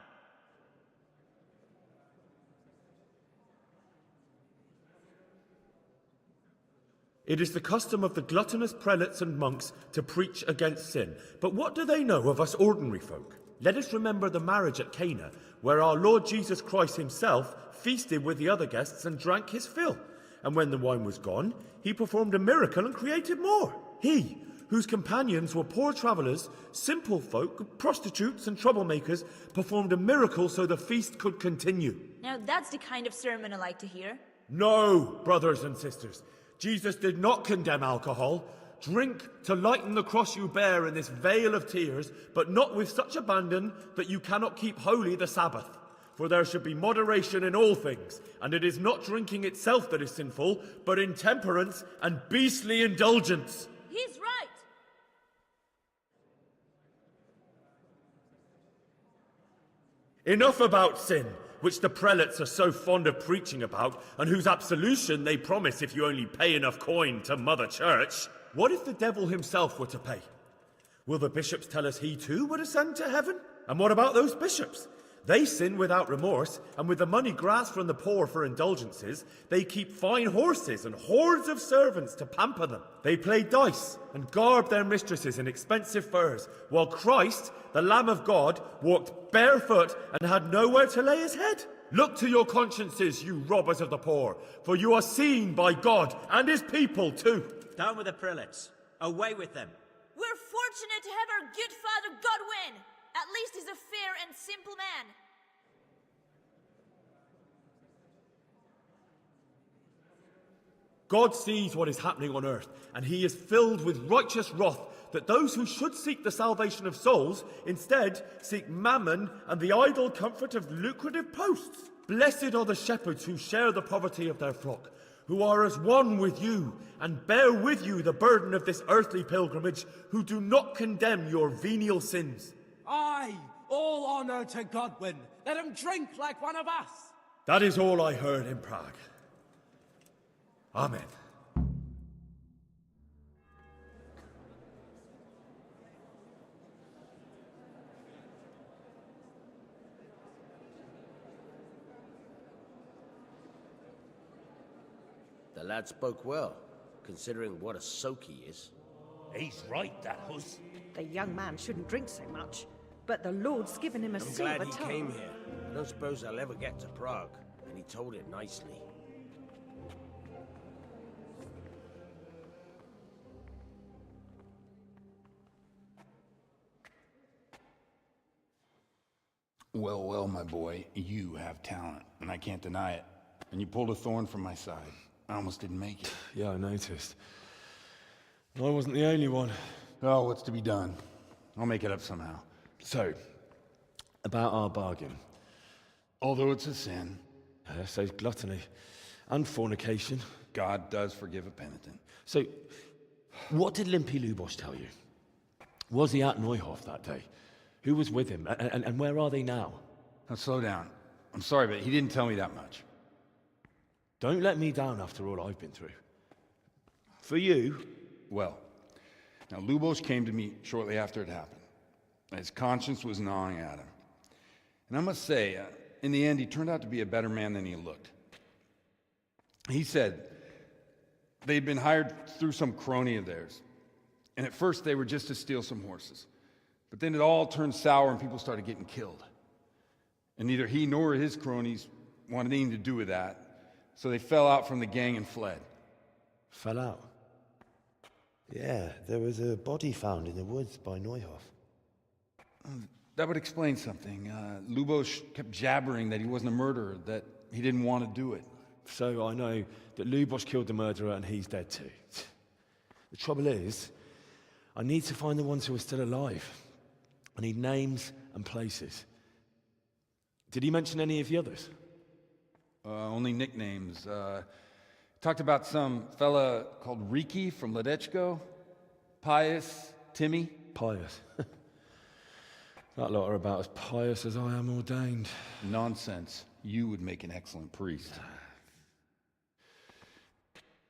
It is the custom of the gluttonous prelates and monks to preach against sin. But what do they know of us ordinary folk? Let us remember the marriage at Cana, where our Lord Jesus Christ himself feasted with the other guests and drank his fill. And when the wine was gone, he performed a miracle and created more. He, whose companions were poor travellers, simple folk, prostitutes and troublemakers, performed a miracle so the feast could continue. Now that's the kind of sermon I like to hear. No, brothers and sisters. Jesus did not condemn alcohol. Drink to lighten the cross you bear in this vale of tears, but not with such abandon that you cannot keep holy the Sabbath. For there should be moderation in all things, and it is not drinking itself that is sinful, but intemperance and beastly indulgence. He's right! Enough about sin, which the prelates are so fond of preaching about, and whose absolution they promise if you only pay enough coin to Mother Church. What if the devil himself were to pay? Will the bishops tell us he too would ascend to heaven? And what about those bishops? They sin without remorse, and with the money grasped from the poor for indulgences, they keep fine horses and hordes of servants to pamper them. They play dice and garb their mistresses in expensive furs, while Christ, the Lamb of God, walked barefoot and had nowhere to lay his head. Look to your consciences, you robbers of the poor, for you are seen by God and his people too. Down with the prelates. Away with them. We're fortunate to have our good father Godwin. At least he's a fair and simple man. God sees what is happening on earth, and he is filled with righteous wrath that those who should seek the salvation of souls instead seek mammon and the idle comfort of lucrative posts. Blessed are the shepherds who share the poverty of their flock, who are as one with you, and bear with you the burden of this earthly pilgrimage, who do not condemn your venial sins. Aye, all honor to Godwin. Let him drink like one of us. That is all I heard in Prague. Amen. The lad spoke well, considering what a soak he is. He's right, that Hus. The young man shouldn't drink so much, but the Lord's given him a I'm silver glad he tongue. came here. I don't suppose I'll ever get to Prague, and he told it nicely. Well, well, my boy, you have talent, and I can't deny it. And you pulled a thorn from my side. I almost didn't make it. Yeah, I noticed. I wasn't the only one. Oh, what's to be done? I'll make it up somehow. So, about our bargain. Although it's a sin. So gluttony. And fornication. God does forgive a penitent. So, what did Limpy Lubosh tell you? Was he at Neuhof that day? Who was with him? And where are they now? Now, slow down. I'm sorry, but he didn't tell me that much. Don't let me down after all I've been through. For you... Well, now Lubosh came to me shortly after it happened. His conscience was gnawing at him. And I must say, in the end, he turned out to be a better man than he looked. He said they'd been hired through some crony of theirs. And at first they were just to steal some horses. But then it all turned sour and people started getting killed. And neither he nor his cronies wanted anything to do with that. So they fell out from the gang and fled. Fell out? Yeah, there was a body found in the woods by Neuhof. That would explain something. Lubosh kept jabbering that he wasn't a murderer, that he didn't want to do it. So I know that Lubosh killed the murderer and he's dead too. The trouble is, I need to find the ones who are still alive. I need names and places. Did he mention any of the others? Only nicknames. Talked about some fella called Riki from Ledechko, Pius, Timmy. Pius. That lot are about as pious as I am ordained. Nonsense. You would make an excellent priest.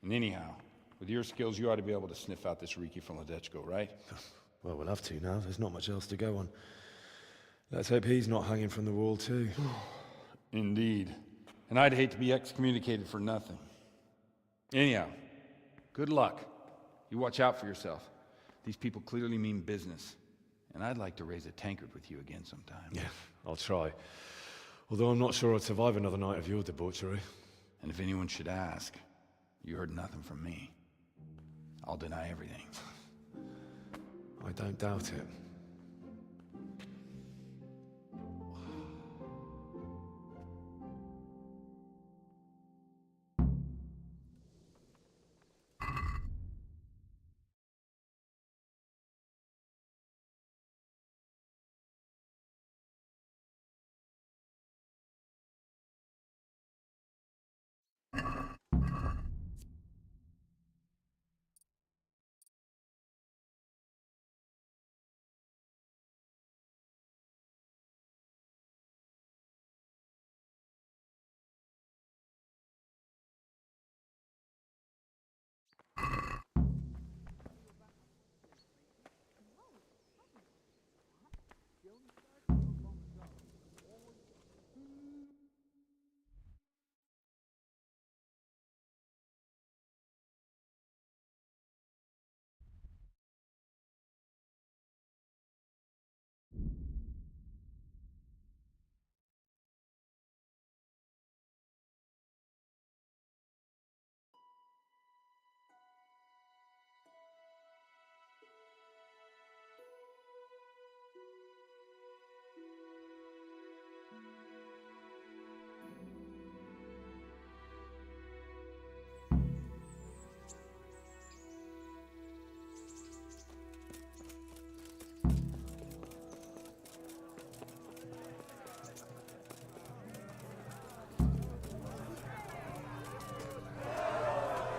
And anyhow, with your skills, you ought to be able to sniff out this Riki from Ledechko, right? Well, we'll have to now. There's not much else to go on. Let's hope he's not hanging from the wall too. Indeed. And I'd hate to be excommunicated for nothing. Anyhow, good luck. You watch out for yourself. These people clearly mean business. And I'd like to raise a tankard with you again sometime. Yeah, I'll try. Although I'm not sure I'd survive another night of your debauchery. And if anyone should ask, you heard nothing from me. I'll deny everything. I don't doubt it.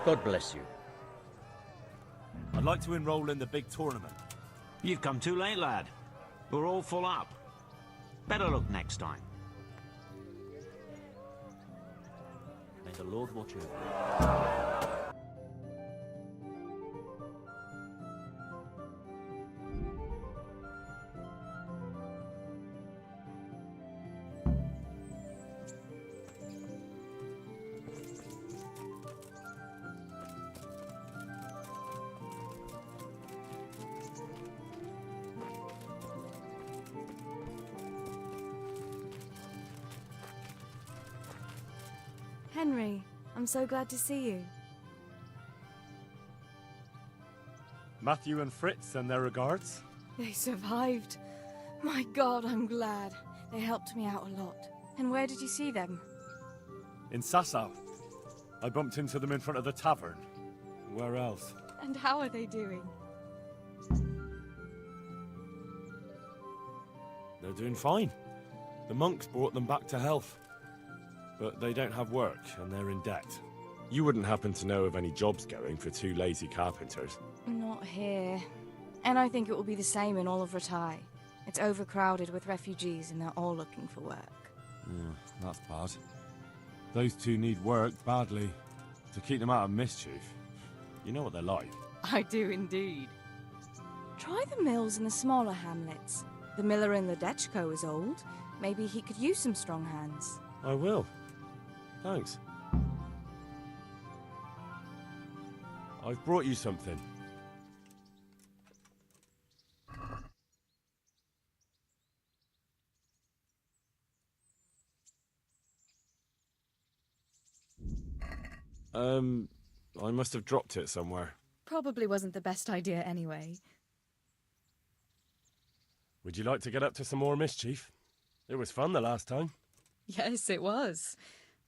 God bless you. I'd like to enroll in the big tournament. You've come too late, lad. We're all full up. Better luck next time. May the Lord watch over you. Henry, I'm so glad to see you. Matthew and Fritz send their regards. They survived. My God, I'm glad. They helped me out a lot. And where did you see them? In Sasau. I bumped into them in front of the tavern. Where else? And how are they doing? They're doing fine. The monks brought them back to health. But they don't have work, and they're in debt. You wouldn't happen to know of any jobs going for two lazy carpenters? Not here. And I think it will be the same in all of Ratai. It's overcrowded with refugees, and they're all looking for work. Yeah, that's bad. Those two need work badly. To keep them out of mischief. You know what they're like. I do indeed. Try the mills in the smaller hamlets. The miller in the Dechko is old. Maybe he could use some strong hands. I will. Thanks. I've brought you something. I must have dropped it somewhere. Probably wasn't the best idea anyway. Would you like to get up to some more mischief? It was fun the last time. Yes, it was.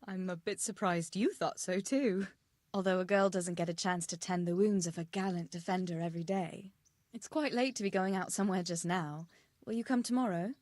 I'm a bit surprised you thought so too. Although a girl doesn't get a chance to tend the wounds of a gallant defender every day. It's quite late to be going out somewhere just now. Will you come tomorrow?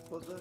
What the?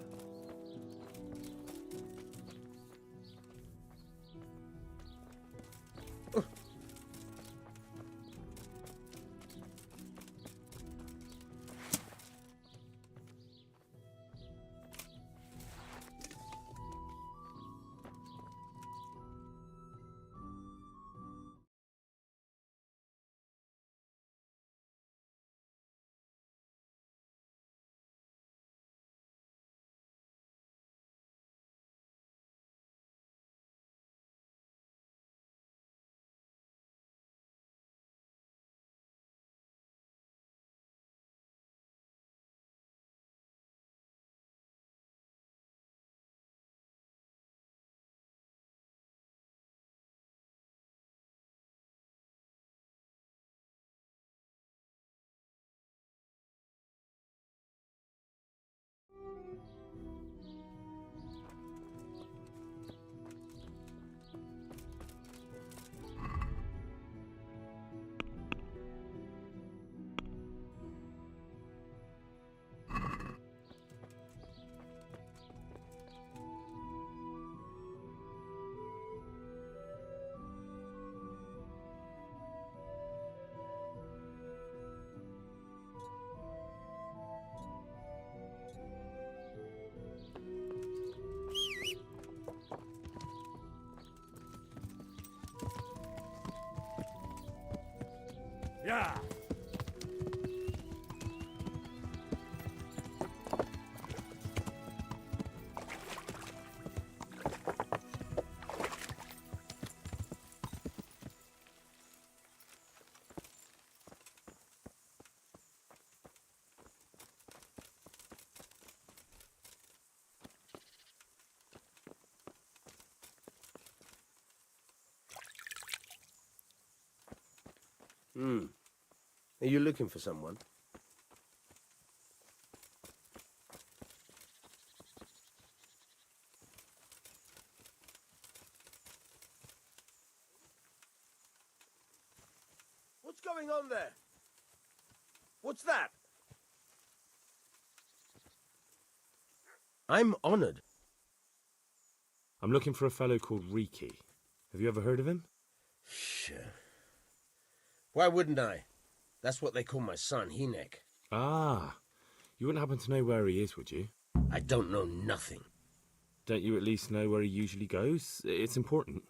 Yeah. Hmm. Are you looking for someone? What's going on there? What's that? I'm honored. I'm looking for a fellow called Riki. Have you ever heard of him? Sure. Why wouldn't I? That's what they call my son, Hinek. Ah, you wouldn't happen to know where he is, would you? I don't know nothing. Don't you at least know where he usually goes? It's important.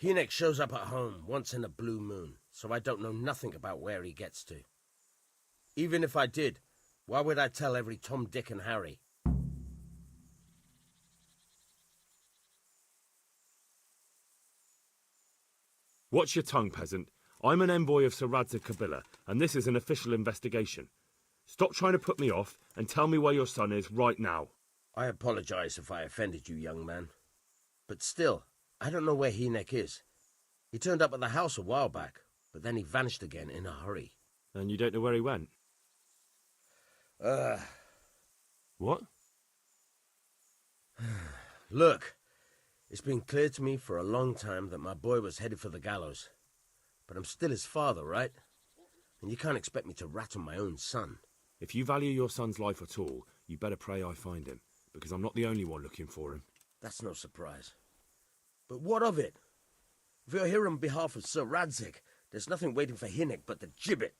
Hinek shows up at home once in a blue moon, so I don't know nothing about where he gets to. Even if I did, why would I tell every Tom, Dick and Harry? Watch your tongue, peasant. I'm an envoy of Sir Radzig Kobyla, and this is an official investigation. Stop trying to put me off, and tell me where your son is right now. I apologize if I offended you, young man. But still, I don't know where Hinek is. He turned up at the house a while back, but then he vanished again in a hurry. And you don't know where he went? What? Look, it's been clear to me for a long time that my boy was headed for the gallows. But I'm still his father, right? And you can't expect me to rat on my own son. If you value your son's life at all, you better pray I find him, because I'm not the only one looking for him. That's no surprise. But what of it? If you're here on behalf of Sir Radzig, there's nothing waiting for Hinek but the gibbet.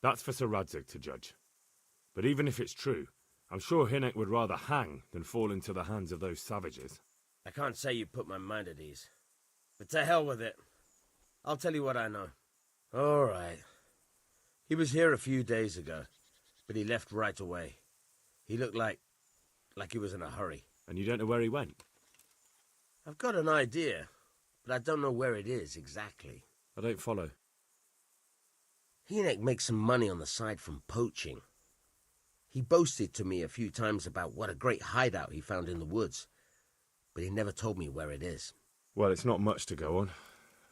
That's for Sir Radzig to judge. But even if it's true, I'm sure Hinek would rather hang than fall into the hands of those savages. I can't say you put my mind at ease. But to hell with it. I'll tell you what I know. All right. He was here a few days ago, but he left right away. He looked like he was in a hurry. And you don't know where he went? I've got an idea, but I don't know where it is exactly. I don't follow. Hinek makes some money on the side from poaching. He boasted to me a few times about what a great hideout he found in the woods, but he never told me where it is. Well, it's not much to go on,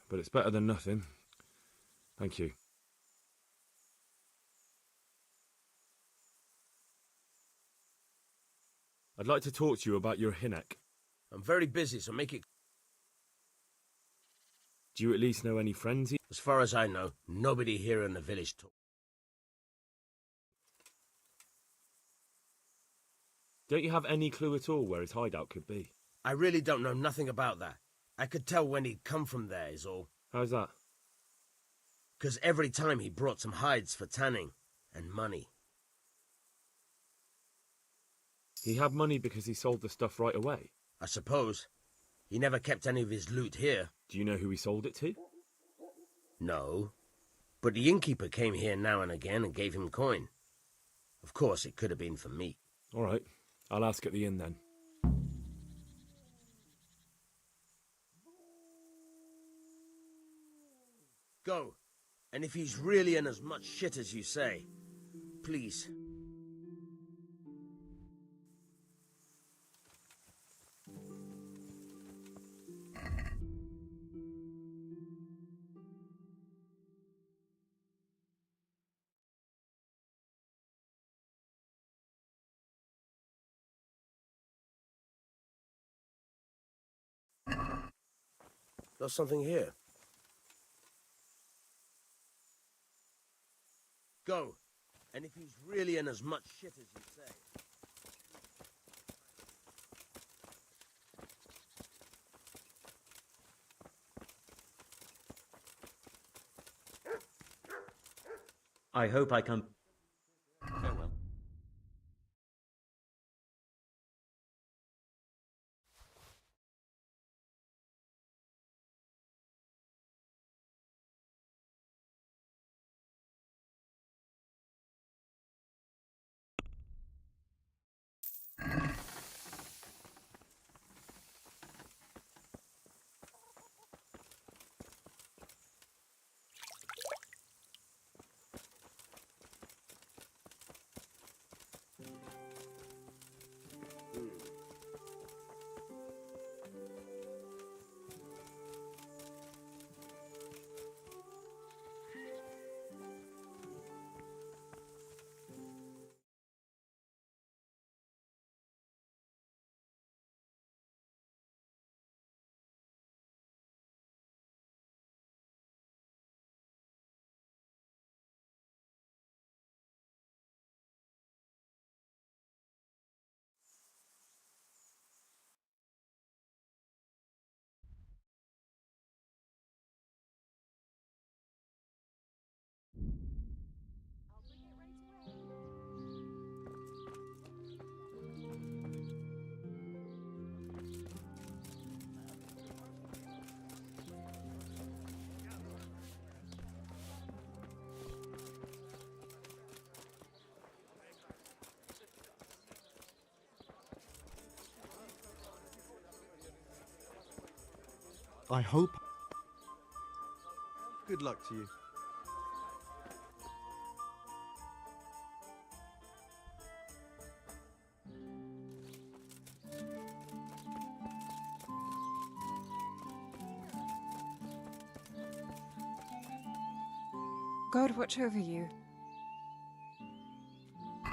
but it's better than nothing. Thank you. I'd like to talk to you about your Hinek. I'm very busy, so make it... Do you at least know any friends? As far as I know, nobody here in the village talks. Don't you have any clue at all where his hideout could be? I really don't know nothing about that. I could tell when he'd come from there, is all. How's that? 'Cause every time he brought some hides for tanning and money. He had money because he sold the stuff right away? I suppose. He never kept any of his loot here. Do you know who he sold it to? No. But the innkeeper came here now and again and gave him coin. Of course, it could have been for me. All right. I'll ask at the inn then. Go. And if he's really in as much shit as you say, please. There's something here. Go. And if he's really in as much shit as you say. I hope I can... Farewell. I hope... Good luck to you. God watch over you.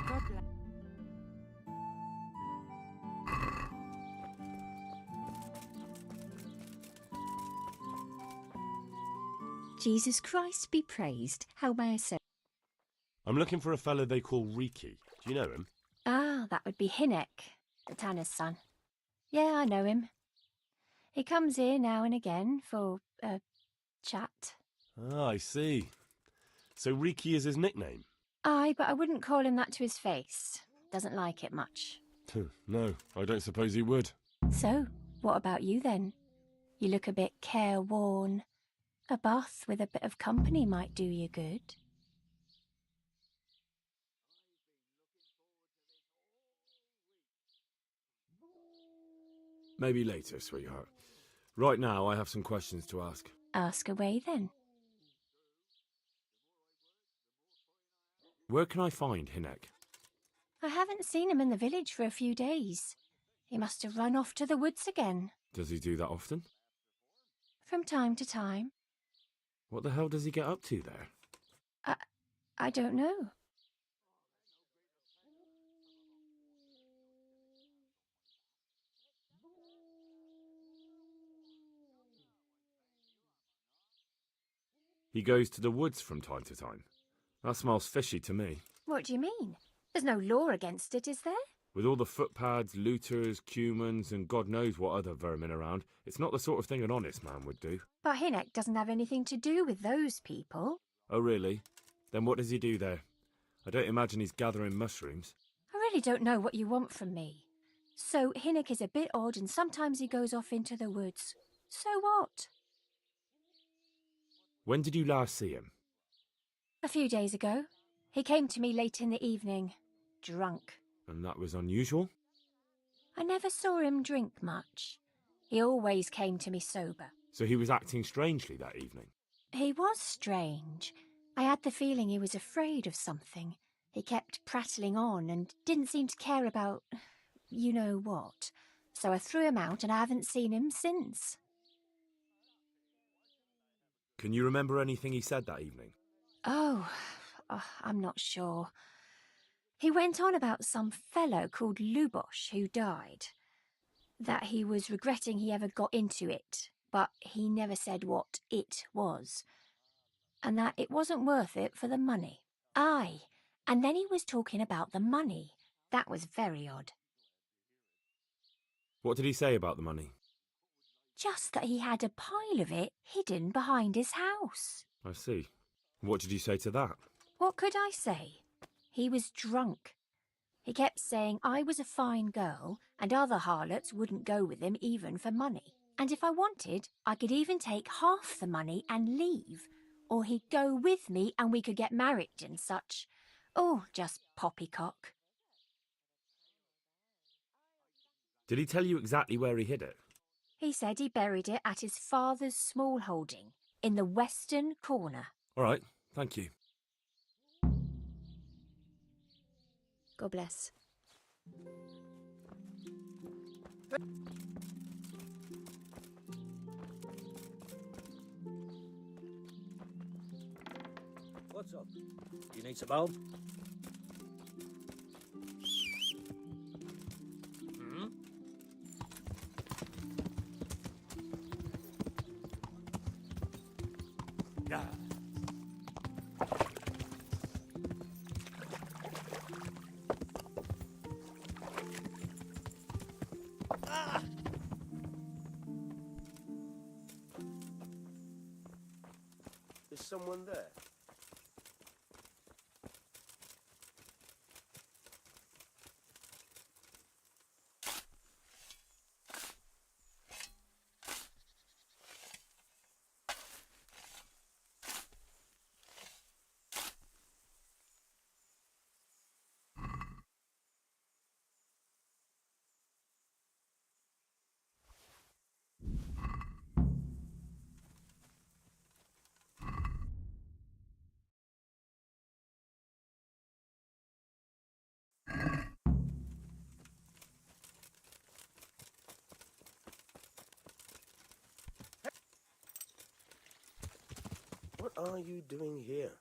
God bless. Jesus Christ be praised. How may I say? I'm looking for a fellow they call Riki. Do you know him? Ah, that would be Hinnek, the tanner's son. Yeah, I know him. He comes here now and again for a chat. Ah, I see. So Riki is his nickname? Aye, but I wouldn't call him that to his face. Doesn't like it much. No, I don't suppose he would. So, what about you then? You look a bit careworn. A bath with a bit of company might do you good. Maybe later, sweetheart. Right now, I have some questions to ask. Ask away then. Where can I find Hinnek? I haven't seen him in the village for a few days. He must have run off to the woods again. Does he do that often? From time to time. What the hell does he get up to there? I don't know. He goes to the woods from time to time. That smells fishy to me. What do you mean? There's no law against it, is there? With all the footpads, looters, cumans, and God knows what other vermin around, it's not the sort of thing an honest man would do. But Hinnek doesn't have anything to do with those people. Oh, really? Then what does he do there? I don't imagine he's gathering mushrooms. I really don't know what you want from me. So Hinnek is a bit odd and sometimes he goes off into the woods. So what? When did you last see him? A few days ago. He came to me late in the evening, drunk. And that was unusual? I never saw him drink much. He always came to me sober. So he was acting strangely that evening? He was strange. I had the feeling he was afraid of something. He kept prattling on and didn't seem to care about you know what. So I threw him out and I haven't seen him since. Can you remember anything he said that evening? Oh, I'm not sure. He went on about some fellow called Lubosh who died. That he was regretting he ever got into it, but he never said what it was. And that it wasn't worth it for the money. Aye, and then he was talking about the money. That was very odd. What did he say about the money? Just that he had a pile of it hidden behind his house. I see. What did you say to that? What could I say? He was drunk. He kept saying I was a fine girl and other harlots wouldn't go with him even for money. And if I wanted, I could even take half the money and leave. Or he'd go with me and we could get married and such. Oh, just poppycock. Did he tell you exactly where he hid it? He said he buried it at his father's small holding in the western corner. All right, thank you. God bless. What's up? You need some help? Hmm? Yeah. Is someone there? What are you doing here?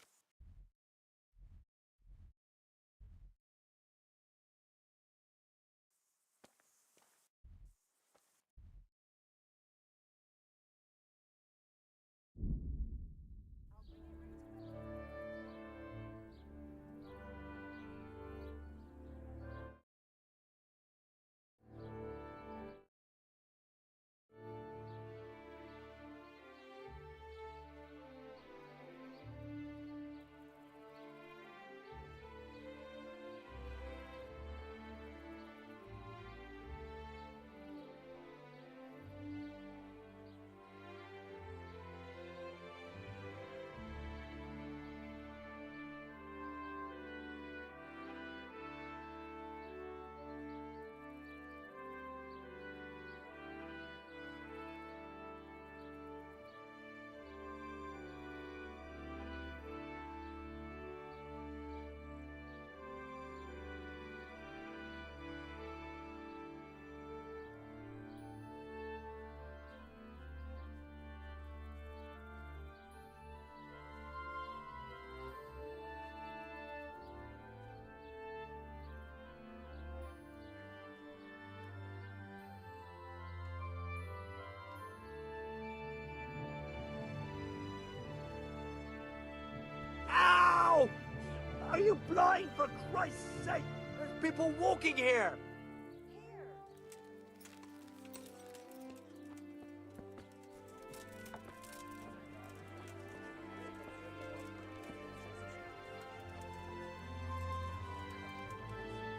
Ow! Are you blind, for Christ's sake? There's people walking here!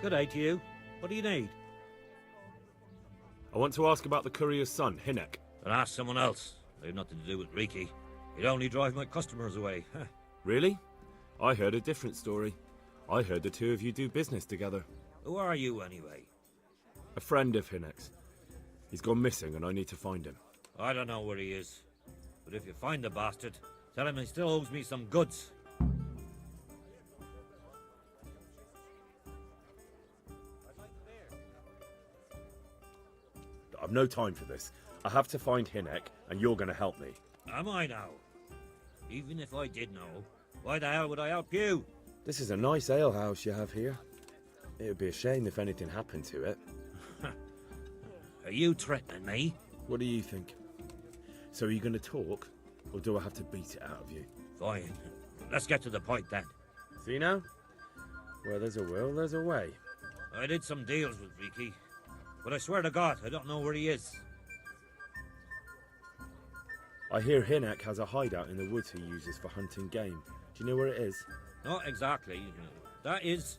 Good day to you. What do you need? I want to ask about the courier's son, Hinek. Then ask someone else. I have nothing to do with Riki. He'd only drive my customers away. Really? I heard a different story. I heard the two of you do business together. Who are you, anyway? A friend of Hinek's. He's gone missing and I need to find him. I don't know where he is. But if you find the bastard, tell him he still owes me some goods. I've no time for this. I have to find Hinek, and you're going to help me. Am I now? Even if I did know, why the hell would I help you? This is a nice alehouse you have here. It would be a shame if anything happened to it. Are you threatening me? What do you think? So are you going to talk, or do I have to beat it out of you? Fine. Let's get to the point then. See now? Where there's a will, there's a way. I did some deals with Riki, but I swear to God, I don't know where he is. I hear Hinek has a hideout in the woods he uses for hunting game. Do you know where it is? Not exactly. That is...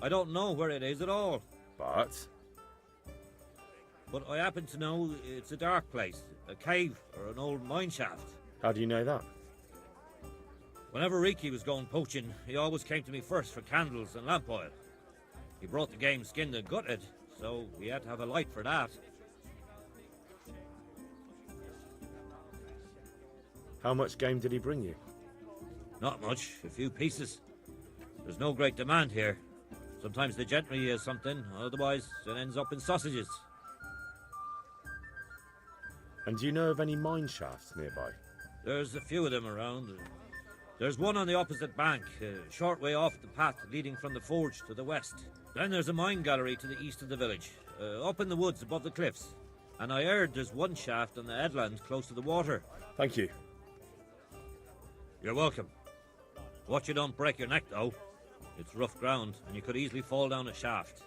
I don't know where it is at all. But I happen to know it's a dark place, a cave or an old mine shaft. How do you know that? Whenever Riki was going poaching, he always came to me first for candles and lamp oil. He brought the game skinned and gutted, so we had to have a light for that. How much game did he bring you? Not much, a few pieces. There's no great demand here. Sometimes the gentry has something, otherwise it ends up in sausages. And do you know of any mine shafts nearby? There's a few of them around. There's one on the opposite bank, a short way off the path leading from the forge to the west. Then there's a mine gallery to the east of the village, up in the woods above the cliffs. And I heard there's one shaft on the headland close to the water. Thank you. You're welcome. Watch you don't break your neck, though. It's rough ground, and you could easily fall down a shaft.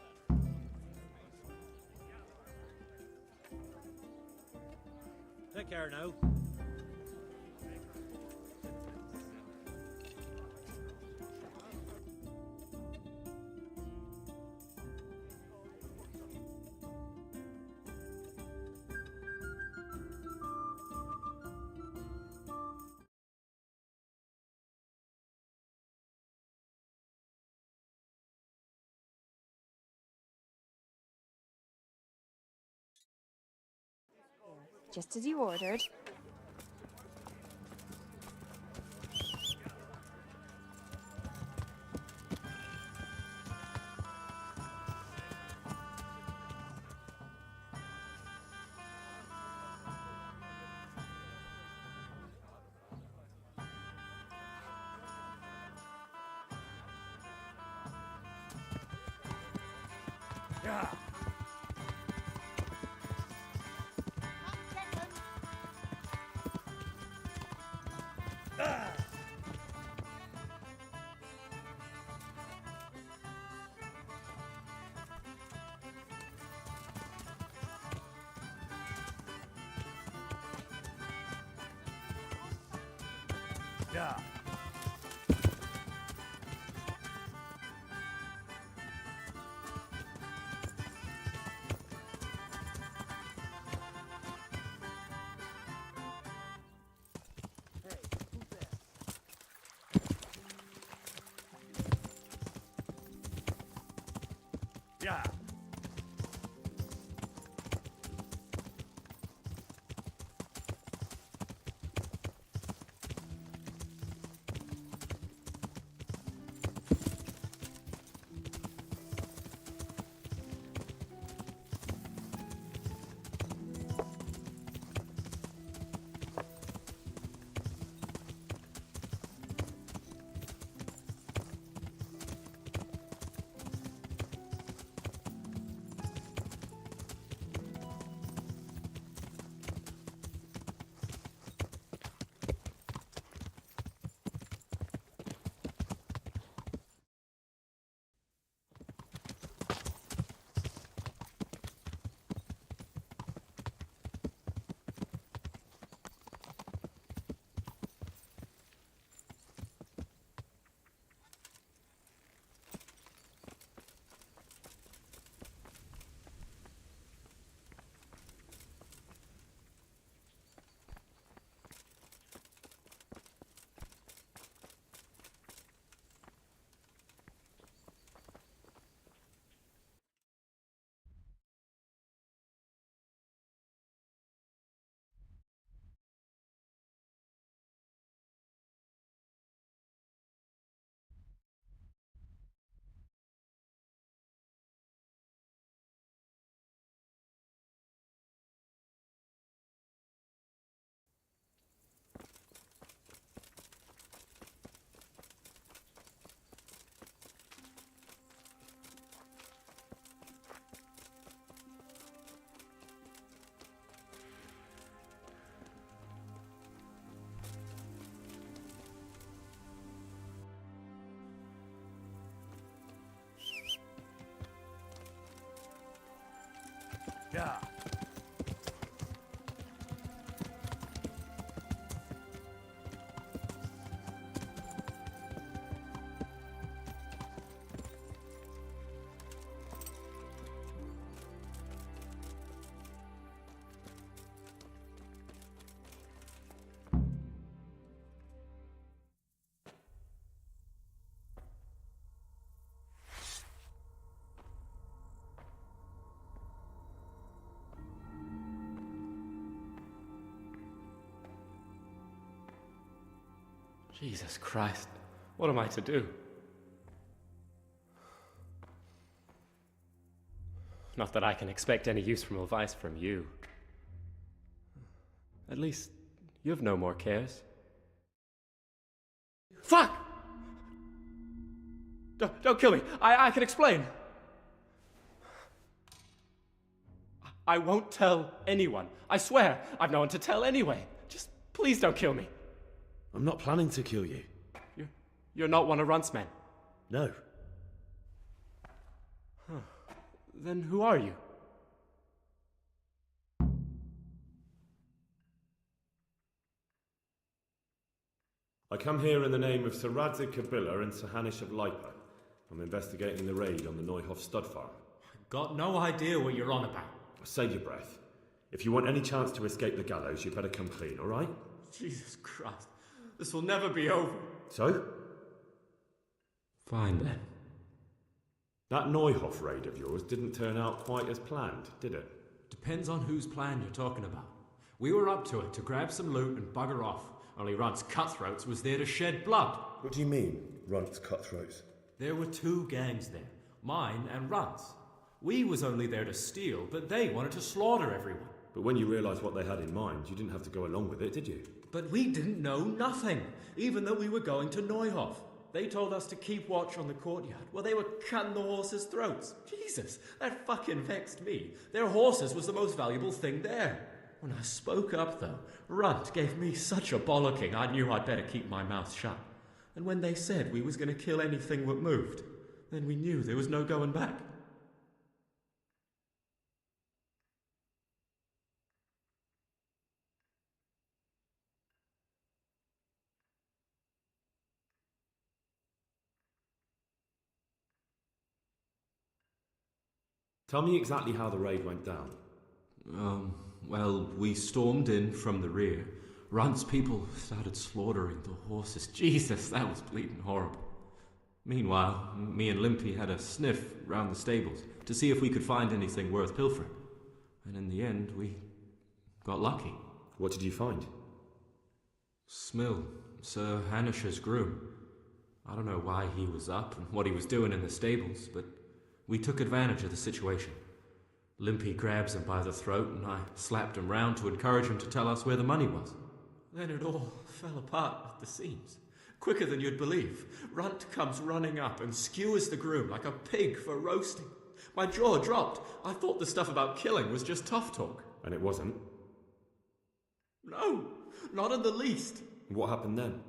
Take care now. Just as you ordered. Yeah. Yeah. Jesus Christ, what am I to do? Not that I can expect any useful advice from you. At least, you've no more cares. Fuck! Don't kill me. I can explain. I won't tell anyone. I swear, I've no one to tell anyway. Just please don't kill me. I'm not planning to kill you. You're not one of Runt's men? No. Huh. Then who are you? I come here in the name of Sir Radzig Kabila and Sir Hanish of Lipa. I'm investigating the raid on the Neuhoff stud farm. I've got no idea what you're on about. Save your breath. If you want any chance to escape the gallows, you better come clean, all right? Jesus Christ. This will never be over. So? Fine then. That Neuhoff raid of yours didn't turn out quite as planned, did it? Depends on whose plan you're talking about. We were up to it to grab some loot and bugger off. Only Runt's cutthroats was there to shed blood. What do you mean, Runt's cutthroats? There were two gangs there, mine and Runt's. We was only there to steal, but they wanted to slaughter everyone. But when you realised what they had in mind, you didn't have to go along with it, did you? But we didn't know nothing, even though we were going to Neuhoff. They told us to keep watch on the courtyard while they were cutting the horses' throats. Jesus, that fucking vexed me. Their horses was the most valuable thing there. When I spoke up, though, Runt gave me such a bollocking I knew I'd better keep my mouth shut. And when they said we was going to kill anything that moved, then we knew there was no going back. Tell me exactly how the raid went down. Well, we stormed in from the rear. Runt's people started slaughtering the horses. Jesus, that was bleeding horrible. Meanwhile, me and Limpy had a sniff round the stables to see if we could find anything worth pilfering. And in the end, we got lucky. What did you find? Smill, Sir Hanish's groom. I don't know why he was up and what he was doing in the stables, but we took advantage of the situation. Limpy grabs him by the throat and I slapped him round to encourage him to tell us where the money was. Then it all fell apart at the seams. Quicker than you'd believe. Runt comes running up and skewers the groom like a pig for roasting. My jaw dropped. I thought the stuff about killing was just tough talk. And it wasn't? No, not in the least. What happened then?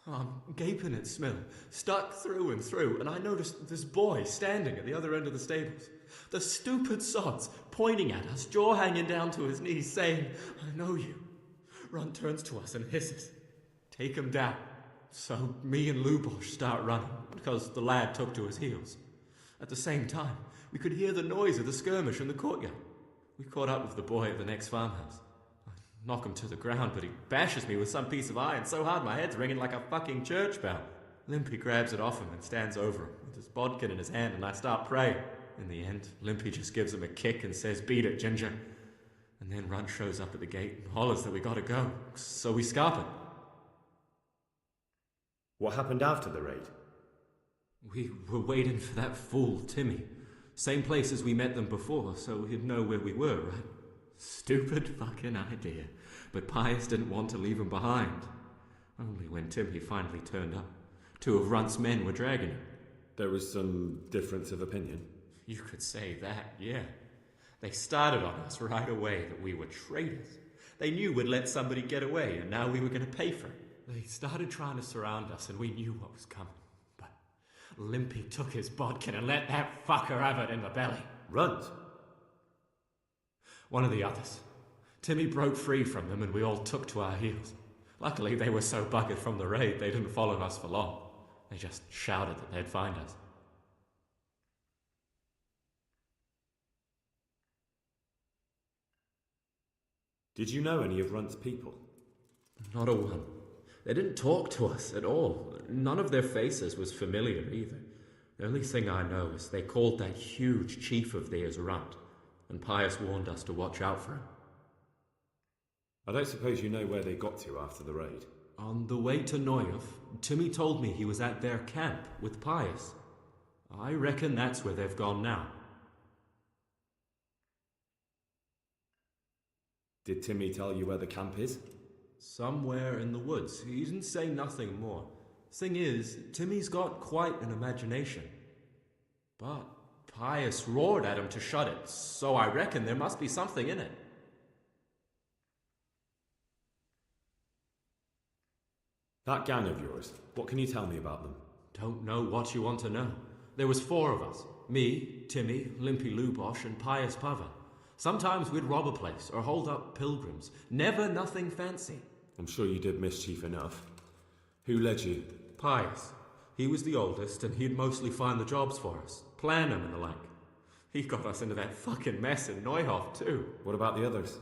I'm gaping at Smill, stuck through and through, and I noticed this boy standing at the other end of the stables. The stupid sod's pointing at us, jaw hanging down to his knees, saying, "I know you." Runt turns to us and hisses, "Take him down." So me and Lubosh start running, because the lad took to his heels. At the same time, we could hear the noise of the skirmish in the courtyard. We caught up with the boy at the next farmhouse. I knock him to the ground, but he bashes me with some piece of iron so hard my head's ringing like a fucking church bell. Limpy grabs it off him and stands over him with his bodkin in his hand, and I start praying. In the end, Limpy just gives him a kick and says, "Beat it, Ginger." And then Runt shows up at the gate and hollers that we gotta go, so we scarp it. What happened after the raid? We were waiting for that fool, Timmy. Same place as we met them before, so he'd know where we were, right? Stupid fucking idea. But Pius didn't want to leave him behind. Only when Timmy finally turned up, 2 of Runt's men were dragging him. There was some difference of opinion? You could say that, yeah. They started on us right away that we were traitors. They knew we'd let somebody get away, and now we were going to pay for it. They started trying to surround us, and we knew what was coming. But Limpy took his bodkin and let that fucker have it in the belly. Runt? One of the others. Timmy broke free from them, and we all took to our heels. Luckily, they were so buggered from the raid, they didn't follow us for long. They just shouted that they'd find us. Did you know any of Runt's people? Not a one. They didn't talk to us at all. None of their faces was familiar either. The only thing I know is they called that huge chief of theirs Runt, and Pius warned us to watch out for him. I don't suppose you know where they got to after the raid? On the way to Neuhof, Timmy told me he was at their camp with Pius. I reckon that's where they've gone now. Did Timmy tell you where the camp is? Somewhere in the woods. He didn't say nothing more. Thing is, Timmy's got quite an imagination. But Pius roared at him to shut it, so I reckon there must be something in it. That gang of yours, what can you tell me about them? Don't know what you want to know. There was 4 of us. Me, Timmy, Limpy Lubosh, and Pius Pava. Sometimes we'd rob a place or hold up pilgrims. Never nothing fancy. I'm sure you did mischief enough. Who led you? Pius. He was the oldest, and he'd mostly find the jobs for us, plan them and the like. He got us into that fucking mess in Neuhof, too. What about the others?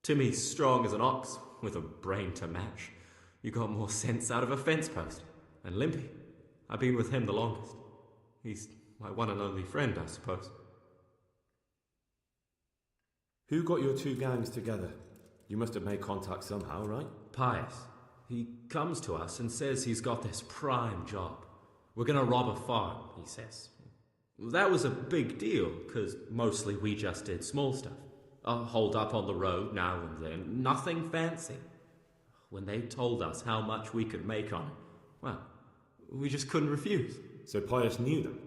Timmy's strong as an ox, with a brain to match. You got more sense out of a fence post. And Limpy, I've been with him the longest. He's my one and only friend, I suppose. Who got your 2 gangs together? You must have made contact somehow, right? Pius. He comes to us and says he's got this prime job. We're gonna rob a farm, he says. That was a big deal, because mostly we just did small stuff. Hold up on the road now and then, nothing fancy. When they told us how much we could make on it, well, we just couldn't refuse. So Pius knew them?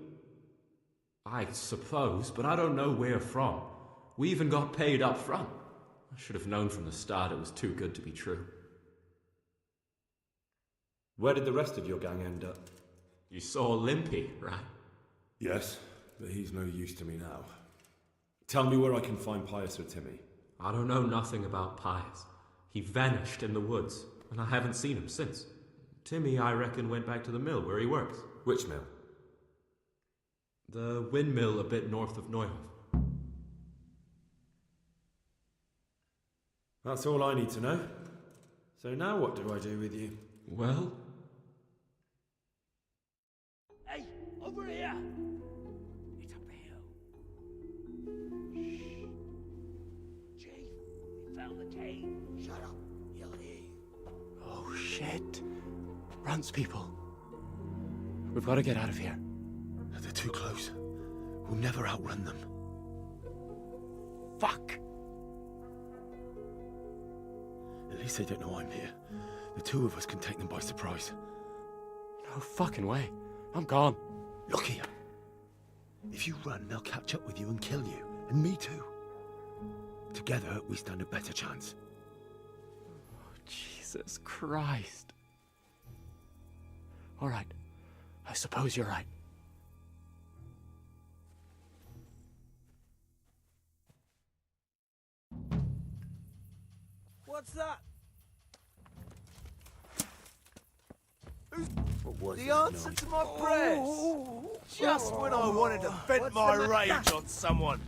I suppose, but I don't know where from. We even got paid up front. I should have known from the start it was too good to be true. Where did the rest of your gang end up? You saw Limpy, right? Yes, but he's no use to me now. Tell me where I can find Pius or Timmy. I don't know nothing about Pius. He vanished in the woods, and I haven't seen him since. Timmy, I reckon, went back to the mill where he works. Which mill? The windmill a bit north of Neuhof. That's all I need to know. So now what do I do with you? Well... Hey, over here! It's up the hill. Shh. Chief, we found the cave. Shut up, he'll hear you. Oh, shit. Runs, people. We've got to get out of here. They're too close. We'll never outrun them. Fuck! At least they don't know I'm here. The two of us can take them by surprise. No fucking way. I'm gone. Look here. If you run, they'll catch up with you and kill you. And me too. Together, we stand a better chance. Oh, Jesus Christ. All right. I suppose you're right. What's that? What The answer to my prayers. Just when I wanted to vent my rage on someone.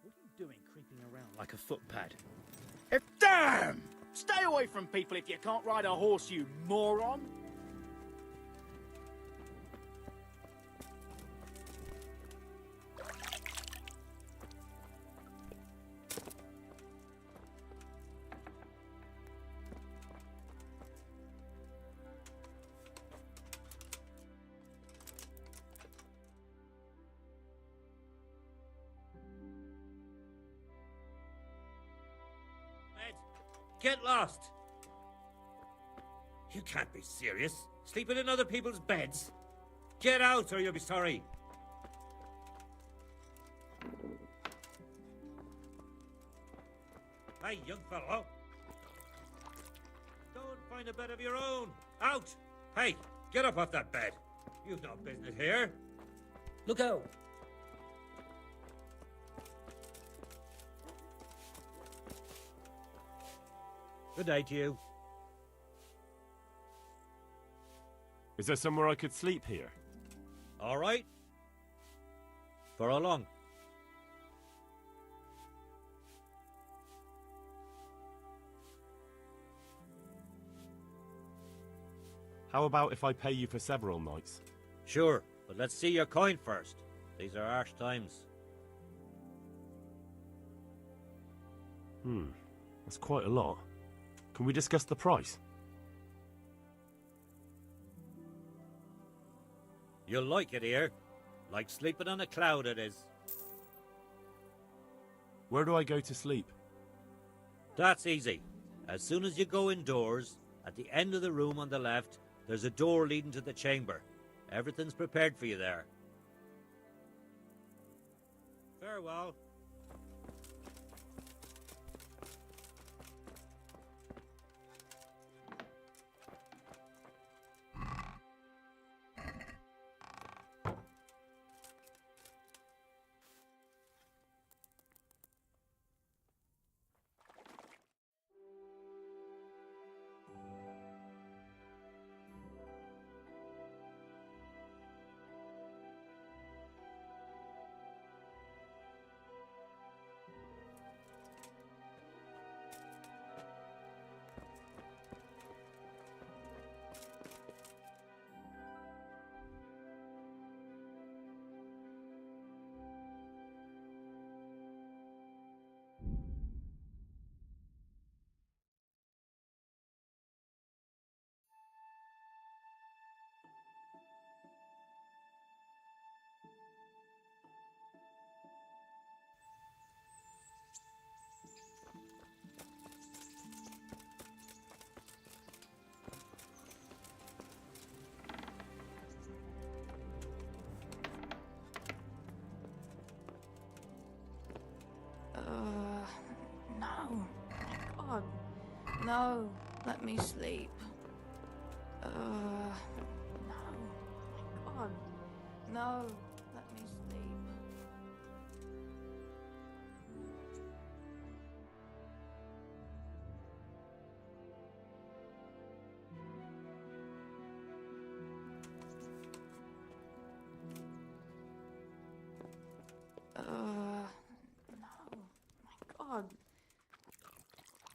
What are you doing creeping around like a footpad? Damn! Stay away from people if you can't ride a horse, you moron! Get lost! You can't be serious. Sleeping in other people's beds? Get out or you'll be sorry. Hey, young fellow. Go and find a bed of your own. Out! Hey, get up off that bed. You've no business here. Look out! Good day to you. Is there somewhere I could sleep here? All right? For how long? How about if I pay you for several nights? Sure, but let's see your coin first. These are harsh times. That's quite a lot. Can we discuss the price? You'll like it here. Like sleeping on a cloud it is. Where do I go to sleep? That's easy. As soon as you go indoors, at the end of the room on the left, there's a door leading to the chamber. Everything's prepared for you there. Farewell. No. God. No. Let me sleep. No. God. No. Let me sleep. No. My God.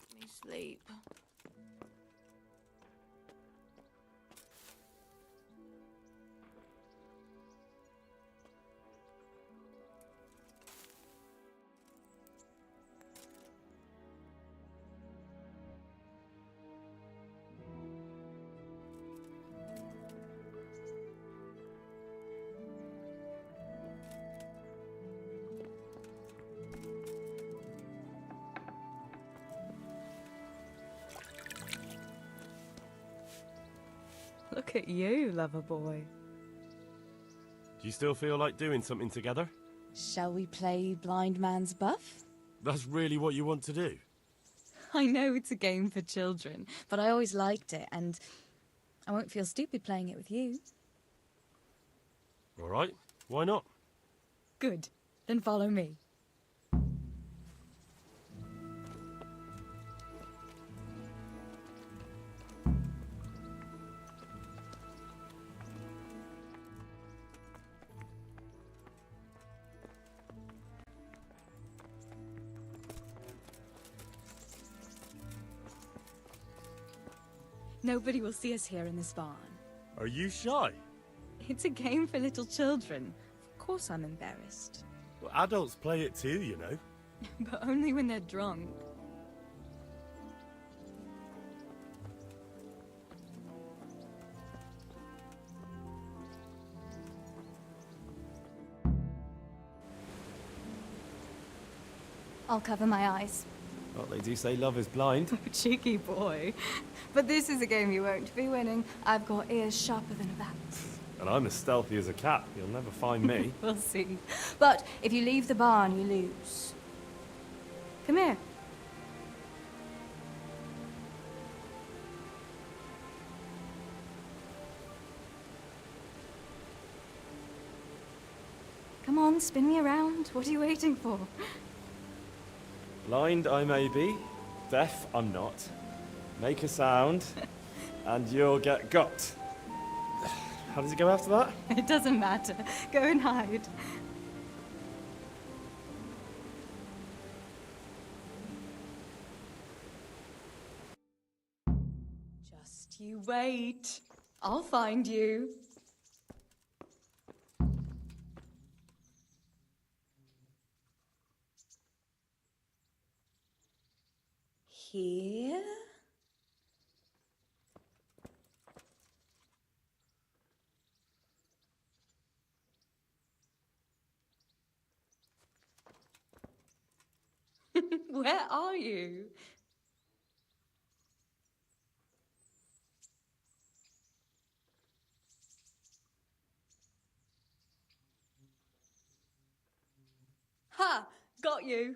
Let me sleep. Look at you, lover boy. Do you still feel like doing something together? Shall we play blind man's buff? That's really what you want to do? I know it's a game for children, but I always liked it, and I won't feel stupid playing it with you. All right, why not? Good. Then follow me. Nobody will see us here in this barn. Are you shy? It's a game for little children. Of course I'm embarrassed. Well, adults play it too, you know. But only when they're drunk. I'll cover my eyes. Well, they do say love is blind. Cheeky boy. But this is a game you won't be winning. I've got ears sharper than a bat. And I'm as stealthy as a cat. You'll never find me. We'll see. But if you leave the barn, you lose. Come here. Come on, spin me around. What are you waiting for? Blind I may be, deaf I'm not. Make a sound, and you'll get got. How does it go after that? It doesn't matter. Go and hide. Just you wait. I'll find you. Here? Where are you? Ha! Got you.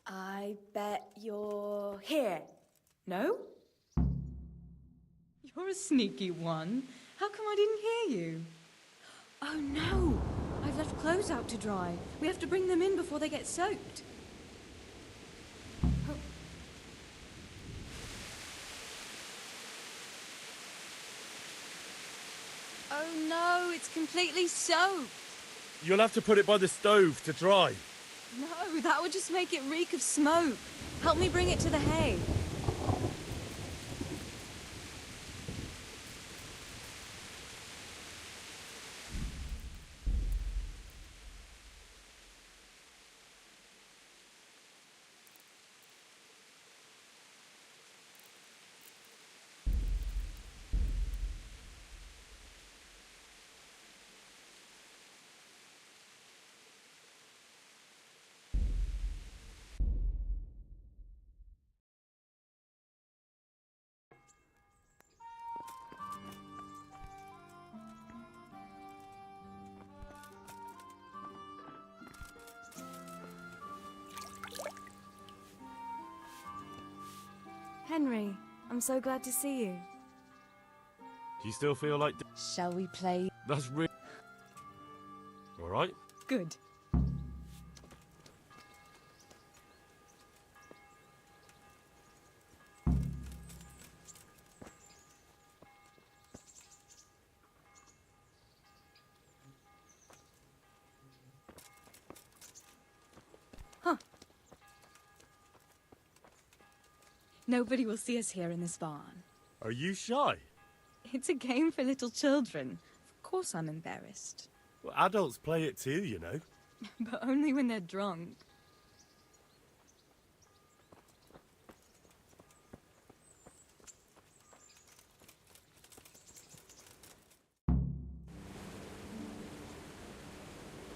I bet you're here. No? You're a sneaky one. How come I didn't hear you? Oh no! I've left clothes out to dry. We have to bring them in before they get soaked. Oh no, it's completely soaked. You'll have to put it by the stove to dry. No, that would just make it reek of smoke. Help me bring it to the hay. Henry, I'm so glad to see you. Do you still feel like... Shall we play? That's really... All right? Good. Nobody will see us here in this barn. Are you shy? It's a game for little children. Of course I'm embarrassed. Well, adults play it too, you know. But only when they're drunk.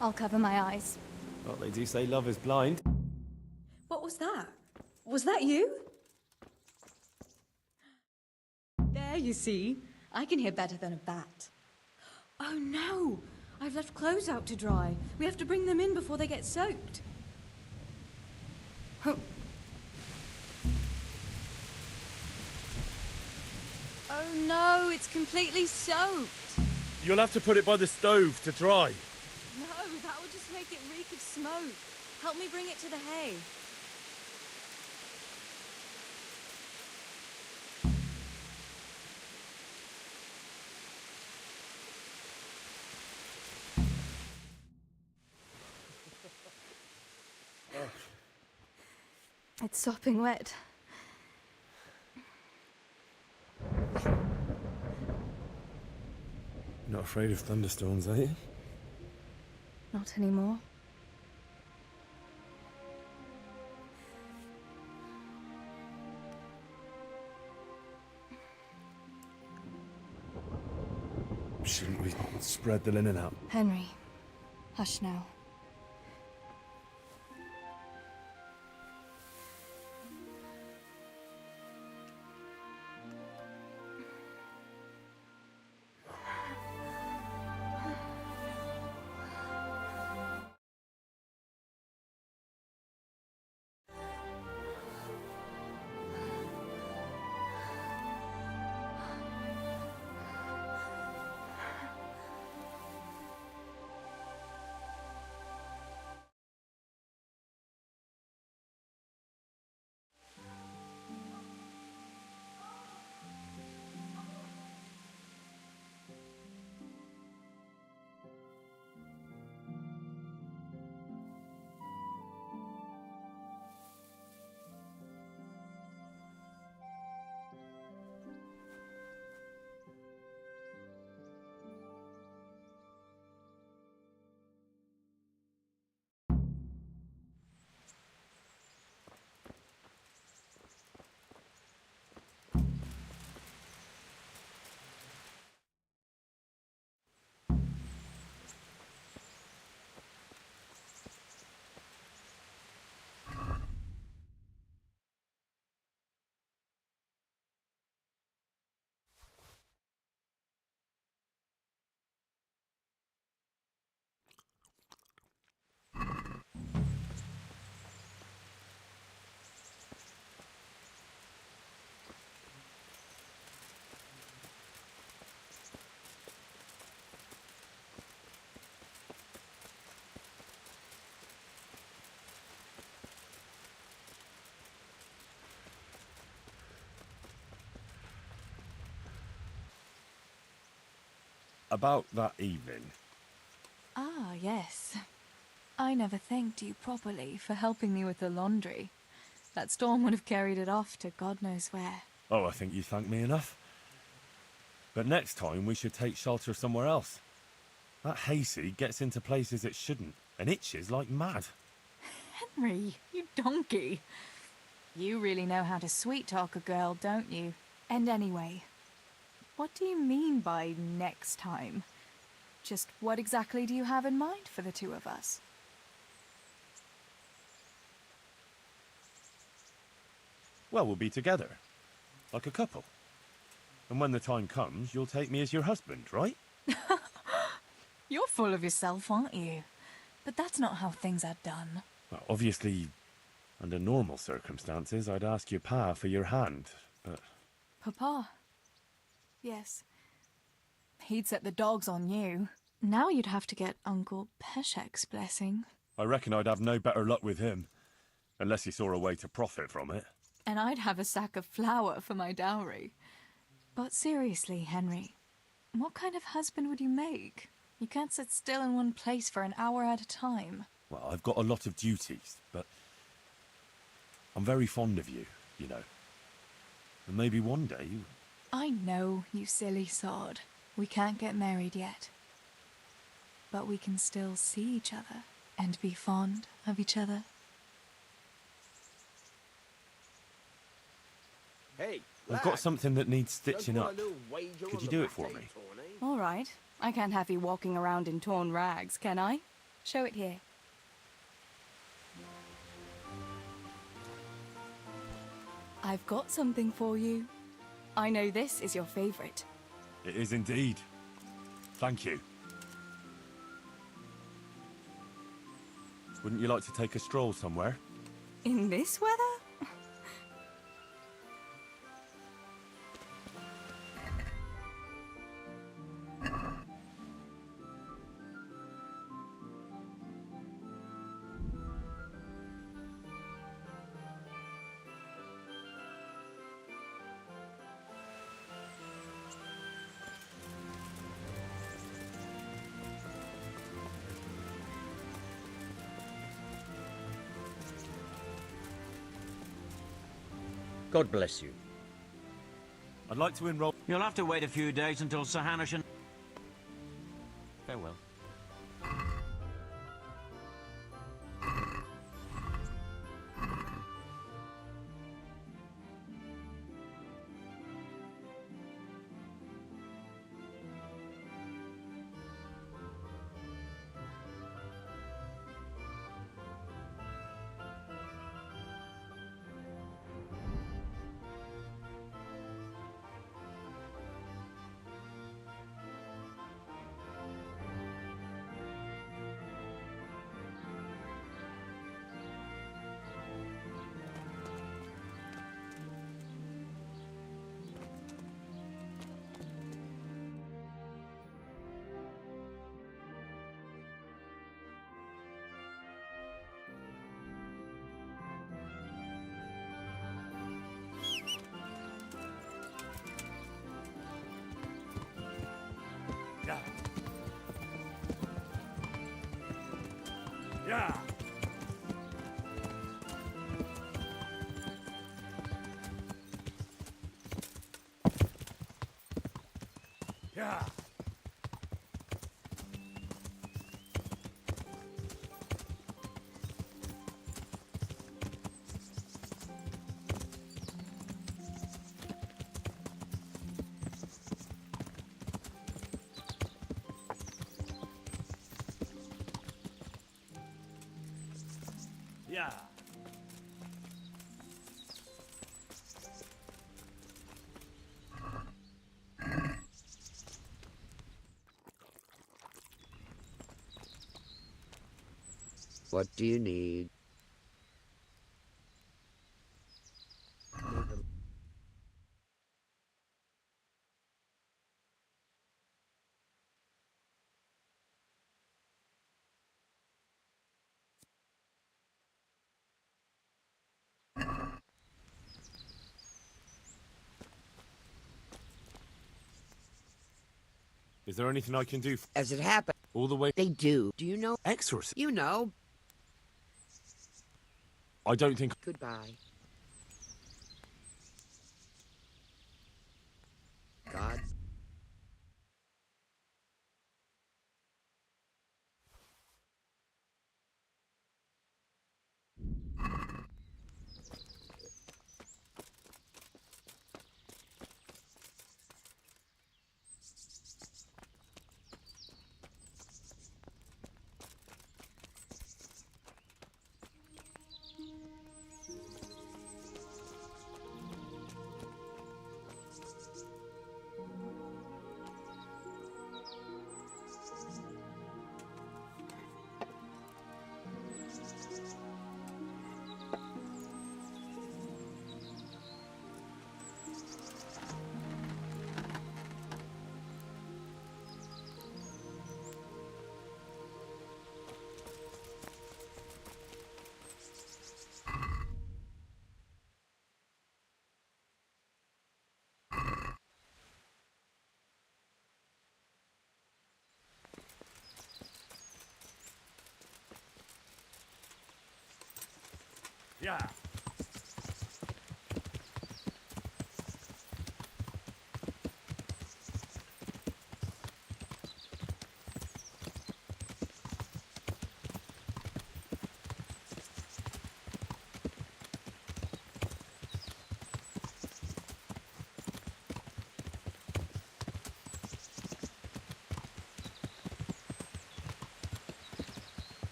I'll cover my eyes. Well, they do say love is blind. What was that? Was that you? There, you see. I can hear better than a bat. Oh no! I've left clothes out to dry. We have to bring them in before they get soaked. Oh no, it's completely soaked. You'll have to put it by the stove to dry. No, that would just make it reek of smoke. Help me bring it to the hay. It's sopping wet. Not afraid of thunderstorms, are you? Not anymore. Shouldn't we spread the linen out? Henry, hush now. about that evening. Ah, yes. I never thanked you properly for helping me with the laundry. That storm would have carried it off to God knows where. Oh, I think you thanked me enough. But next time we should take shelter somewhere else. That hayseed gets into places it shouldn't, and itches like mad. Henry, you donkey. You really know how to sweet-talk a girl, don't you? And anyway, what do you mean by next time? Just what exactly do you have in mind for the two of us? Well, we'll be together. Like a couple. And when the time comes, you'll take me as your husband, right? You're full of yourself, aren't you? But that's not how things are done. Well, obviously, under normal circumstances, I'd ask your pa for your hand, but... Papa? Yes. He'd set the dogs on you. Now you'd have to get Uncle Peshek's blessing. I reckon I'd have no better luck with him. Unless he saw a way to profit from it. And I'd have a sack of flour for my dowry. But seriously, Henry, what kind of husband would you make? You can't sit still in one place for an hour at a time. Well, I've got a lot of duties, but... I'm very fond of you, you know. And maybe one day you... I know, you silly sod. We can't get married yet. But we can still see each other and be fond of each other. Hey, I've got something that needs stitching up. Could you do it for me? All right. I can't have you walking around in torn rags, can I? Show it here. I've got something for you. I know this is your favorite. It is indeed. Thank you. Wouldn't you like to take a stroll somewhere? In this weather? God bless you. I'd like to enroll... You'll have to wait a few days until Sir Hanush and... Farewell. Yeah. Yeah. Yeah. What do you need? Is there anything I can do? As it happened, All the way... they do. Do you know? Exorcism? You know. I don't think... Goodbye. God. Yeah.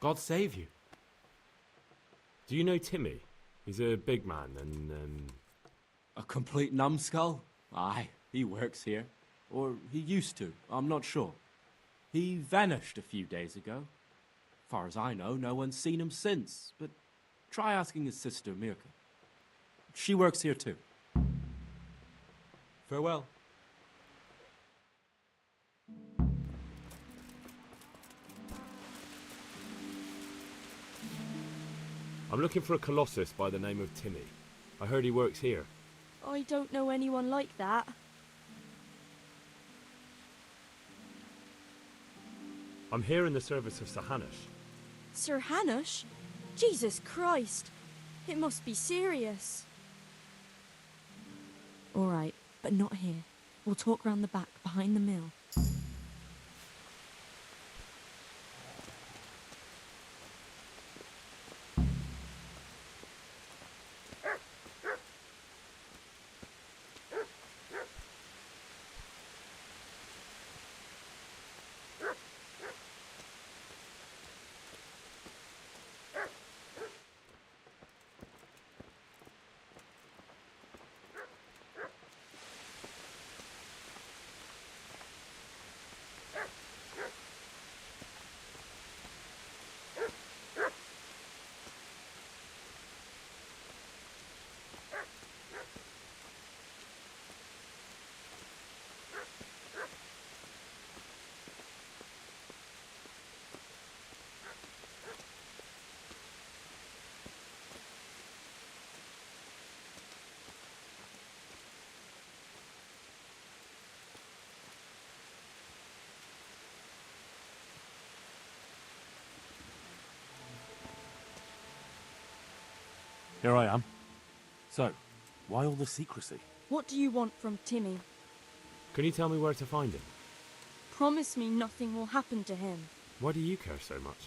God save you. Do you know Timmy? He's a big man and, A complete numbskull? Aye, he works here. Or he used to, I'm not sure. He vanished a few days ago. Far as I know, no one's seen him since, but try asking his sister, Mirka. She works here too. Farewell. I'm looking for a colossus by the name of Timmy. I heard he works here. I don't know anyone like that. I'm here in the service of Sir Hanush. Sir Hanush? Jesus Christ! It must be serious. All right, but not here. We'll talk round the back, behind the mill. Here I am. So, why all the secrecy? What do you want from Timmy? Can you tell me where to find him? Promise me nothing will happen to him. Why do you care so much?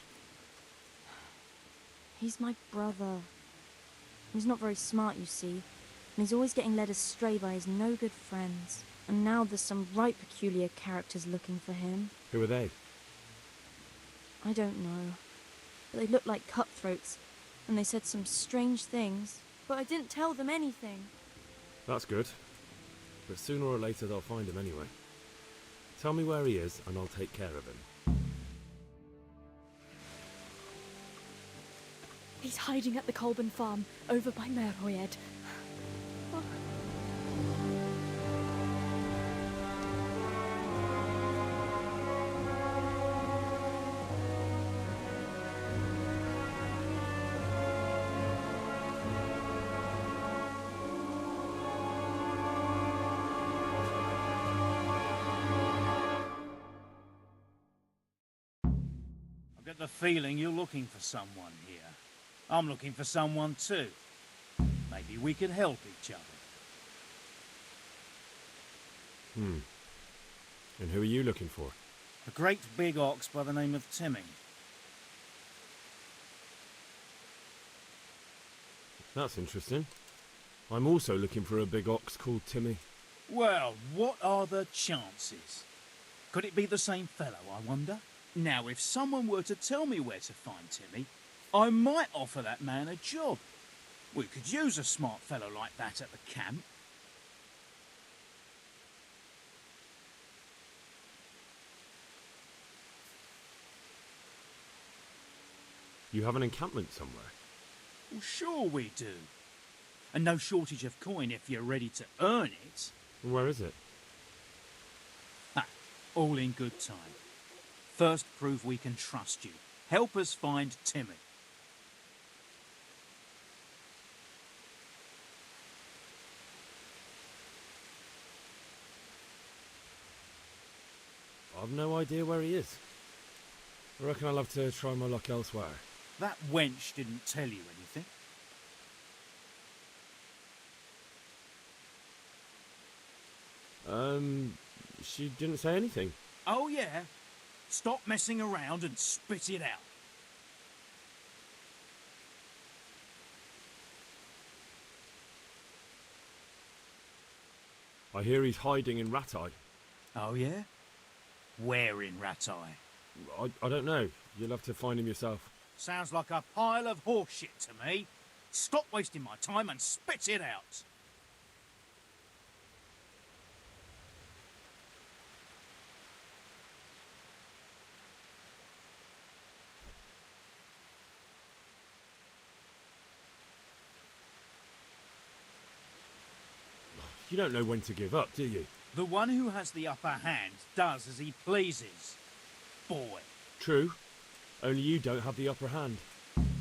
He's my brother. He's not very smart, you see, and he's always getting led astray by his no-good friends. And now there's some right peculiar characters looking for him. Who are they? I don't know. But they looked like cutthroats, and they said some strange things. But I didn't tell them anything. That's good. But sooner or later they'll find him anyway. Tell me where he is, and I'll take care of him. He's hiding at the Colburn farm, over by Merhoyed. I've got the feeling you're looking for someone here. I'm looking for someone too. Maybe we could help each other. And who are you looking for? A great big ox by the name of Timmy. That's interesting. I'm also looking for a big ox called Timmy. Well, what are the chances? Could it be the same fellow, I wonder? Now, if someone were to tell me where to find Timmy, I might offer that man a job. We could use a smart fellow like that at the camp. You have an encampment somewhere? Well, sure we do. And no shortage of coin if you're ready to earn it. Where is it? Ha, all in good time. First, prove we can trust you. Help us find Timmy. I've no idea where he is. I reckon I'll have to try my luck elsewhere. That wench didn't tell you anything. She didn't say anything. Oh, yeah? Stop messing around and spit it out. I hear he's hiding in Ratai. Oh, yeah? Where in Ratai? I don't know. You'll have to find him yourself. Sounds like a pile of horseshit to me. Stop wasting my time and spit it out. You don't know when to give up, do you? The one who has the upper hand does as he pleases. Boy. True. Only you don't have the upper hand.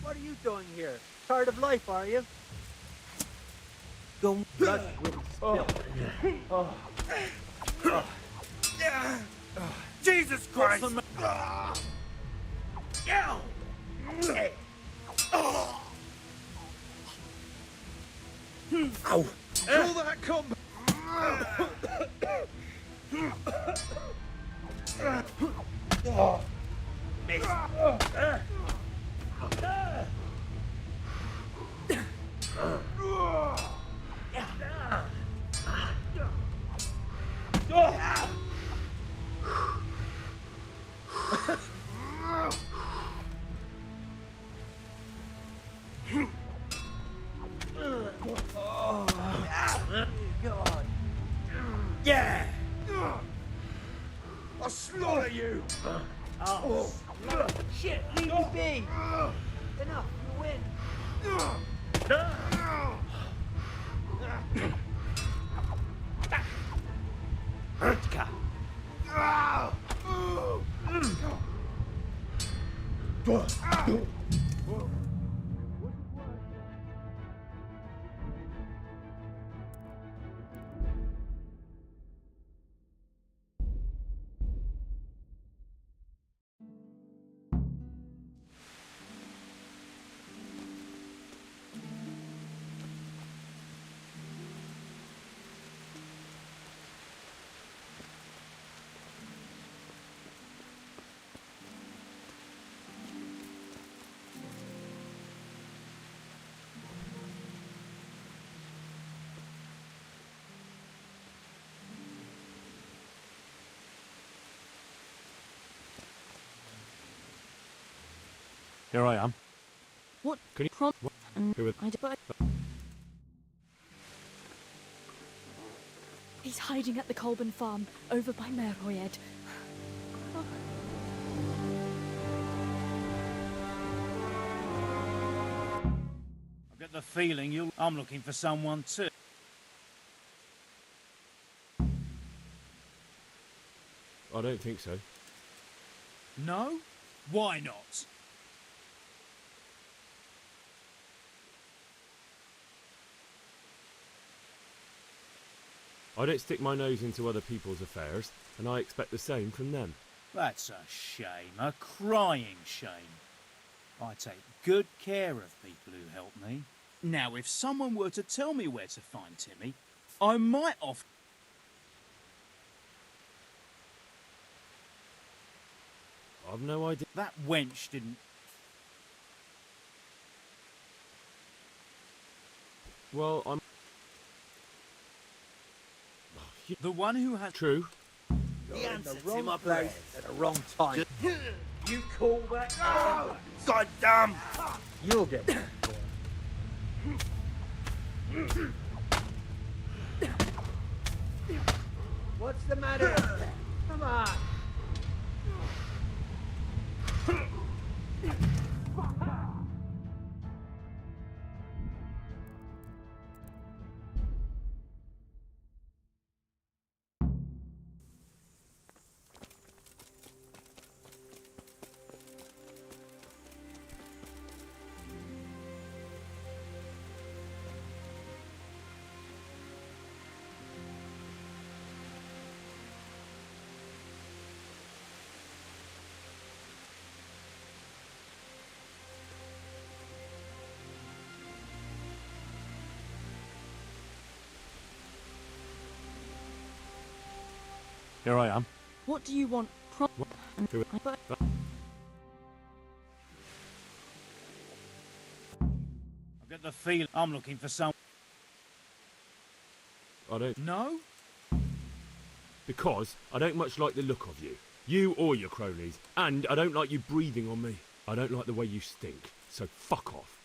What are you doing here? Tired of life, are you? Don't blood with spill. Jesus Christ! Ow! Pull that comb! God. Yeah! I'll slaughter you! Oh, shit, leave me be! Enough, you win! Hertka! Here I am. What? Can you... Prom? What? Who I but He's hiding at the Colburn farm, over by Merhoyed. I get the feeling I'm looking for someone too. I don't think so. No? Why not? I don't stick my nose into other people's affairs, and I expect the same from them. That's a shame, a crying shame. I take good care of people who help me. Now, if someone were to tell me where to find Timmy, I might offer... I've no idea. That wench didn't... Well, I'm... The one who has... True. You're in the wrong place at the wrong time. You call that? God damn! You'll get it. What's the matter? Come on. Here I am. What do you want? Prom? Who... But I get the feeling I'm looking for some... I don't... No? Because I don't much like the look of you. You or your cronies. And I don't like you breathing on me. I don't like the way you stink. So fuck off.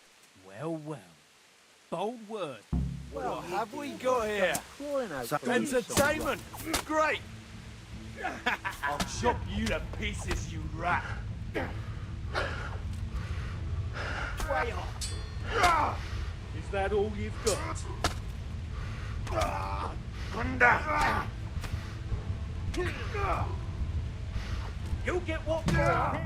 Well, well. Bold word. What have we got here? Crawling out. Entertainment! Great! I'll chop you to pieces, you rat! Way off! Is that all you've got? Gunda! You get what for?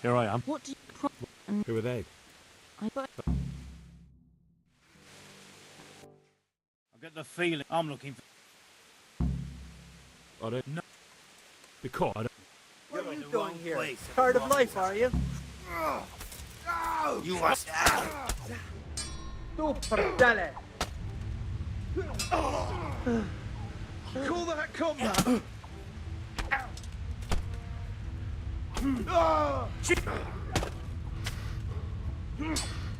Here I am. what do you... Prom? Who are they? But I get the feeling I'm looking for... I don't... No. Because I don't... What are you doing here? Tired of life, are you? You are... Tu perdele. Call that combat!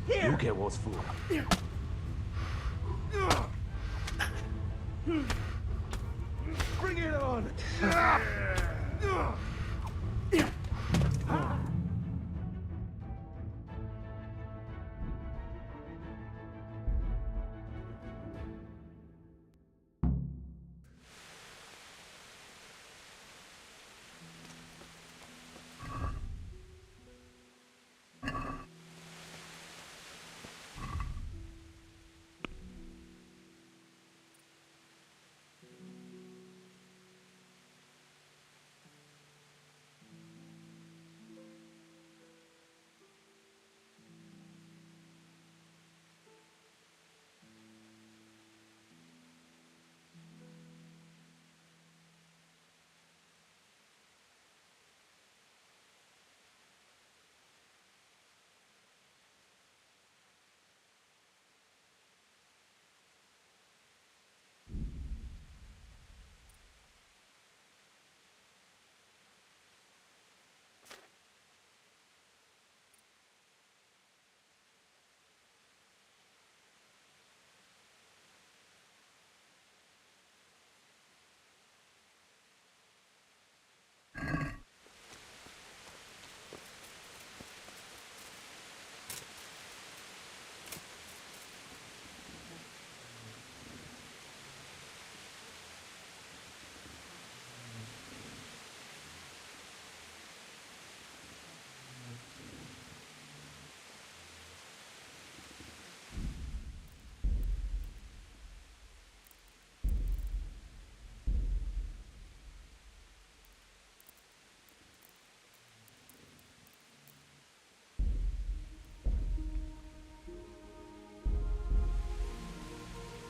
You get what's for. Bring it on!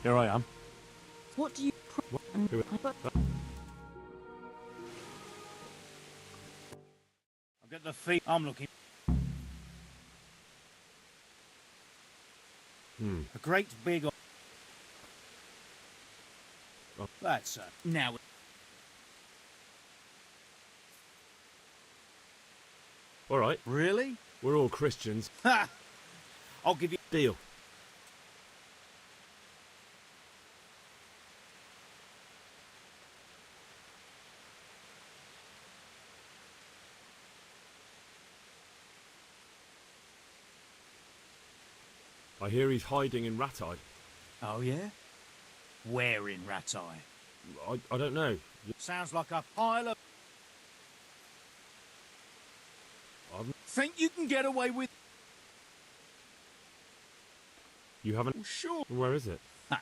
Here I am. What do you... Who- I've got the feet I'm looking... A great big... That's now... All right. Really? We're all Christians. Ha! I'll give you... Deal. I hear he's hiding in Rat-Eye. Oh, yeah? Where in Rat-Eye? I don't know. Sounds like a pile of... Think you can get away with... You haven't? Oh, sure. Where is it? Ha.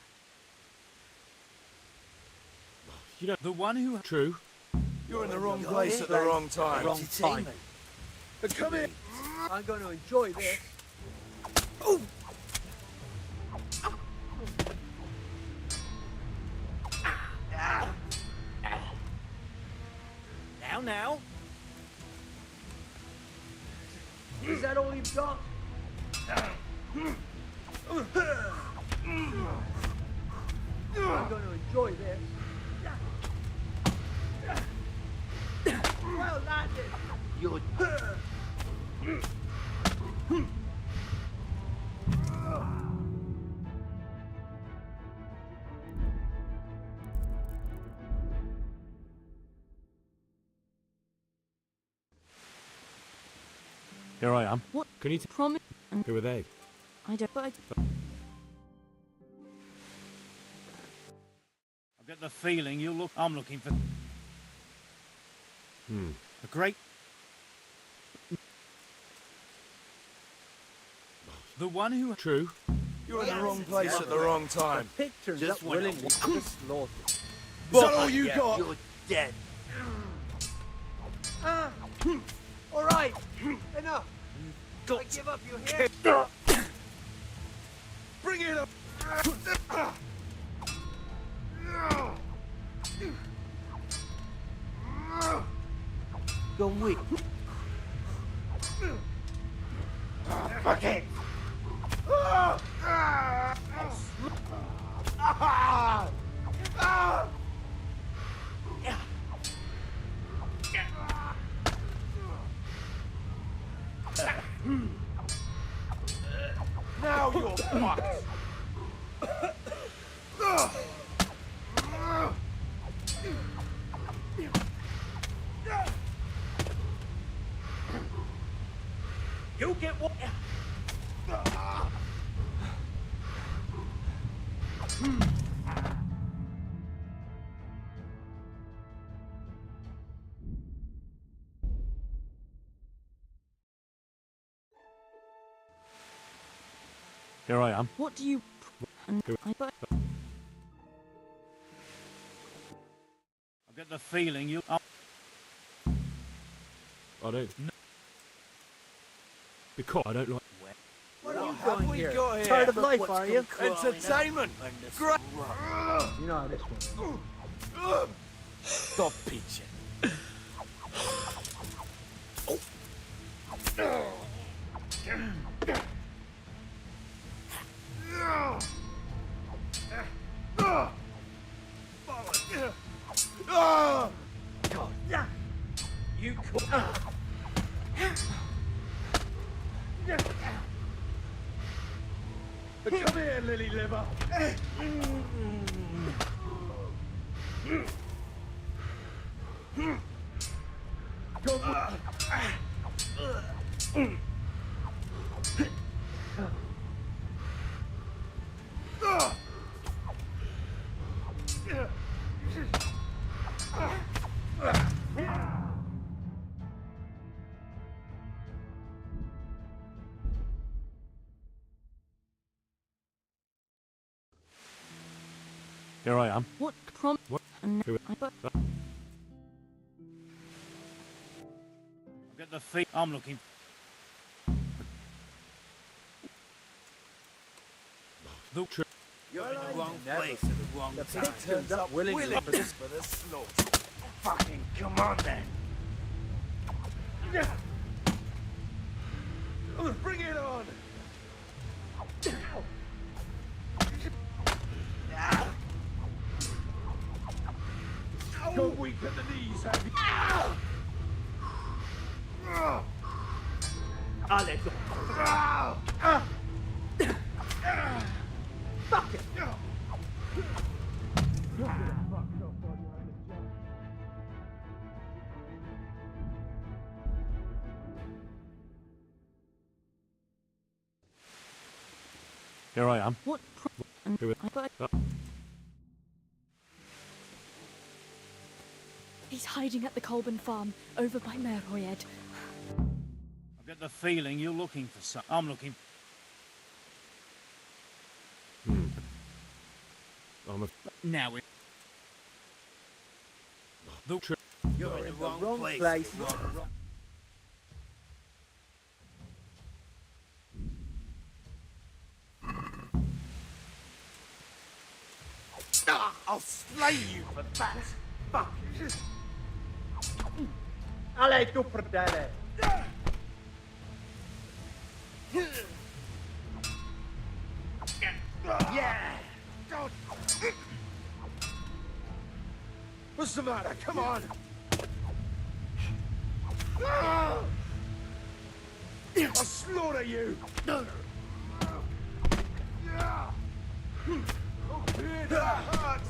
You know... The one who... True. You're in the wrong place at the wrong time. Wrong time. But come here. I'm going to enjoy this. Now. Is that all you've got? I'm going to enjoy this. Well landed. You're... Here I am. What? Can you Promise? Who are they? I don't... But I've got the feeling I'm looking for... A great... The one who... True. You're in the wrong place at the wrong time. The picture's Just up went willingly off. to slaughter. Is that all you Yeah, got? You're dead. All right. Enough. I give up your head. Bring it up. Go weak. Fuck it. Now you're fucked. You get what? Here I am. what do you... But I've got the feeling I don't... Because I don't like... What are you Have doing we here? got here? Tired of Look life, what's are you? come crawling Entertainment. up on this Great. rock. You know how this one. Stop pitching. You could. Come here, lily liver. Here I am. what prom... What? And Who- but I've got the feet I'm looking... The... True. You're in the the wrong place at the wrong time. The pig turns up willingly for the slaughter. Fucking come on then. Bring it on. Go weak at the knees, have you? I'll let go. Fuck it. Here I am. What? He's hiding at the Colburn farm, over by Merhoyed. I've got the feeling you're looking for some. I'm looking. Now we. You're in the wrong place. I'll slay you for that. Fuck. Allez, tu perdere. Yeah. What's the matter? Come on. I'll slaughter you. That hurts.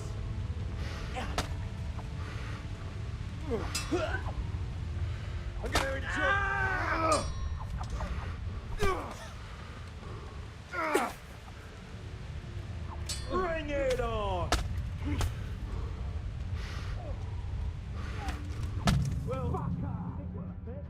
I'm gonna enjoy. Bring it on. Well, worth it.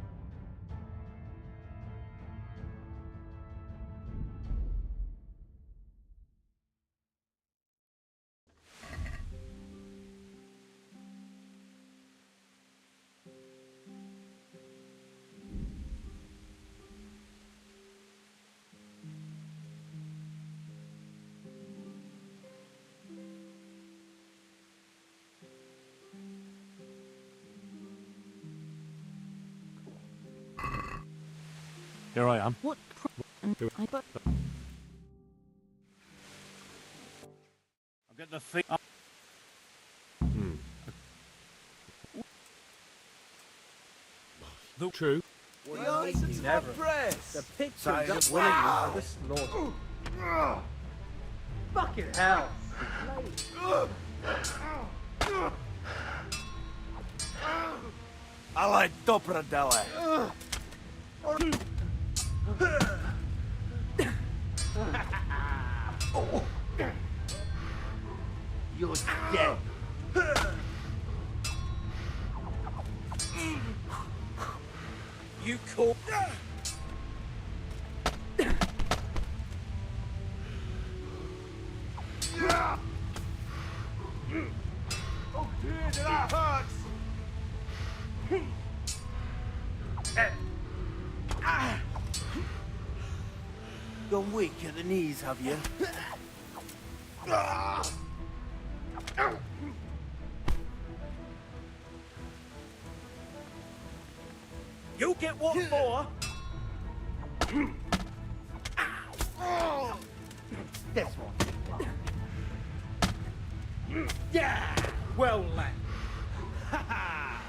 Here I am. What? I've got the feeling. Look true. The answer to my prayers. The pig turns up willingly for the slaughter. Fucking hell. Ale dobro dele. You're dead. You call. Oh dear, that hurts. Gone weak at the knees, have you? You get what for? This one. Yeah! Well, lad. Ha ha!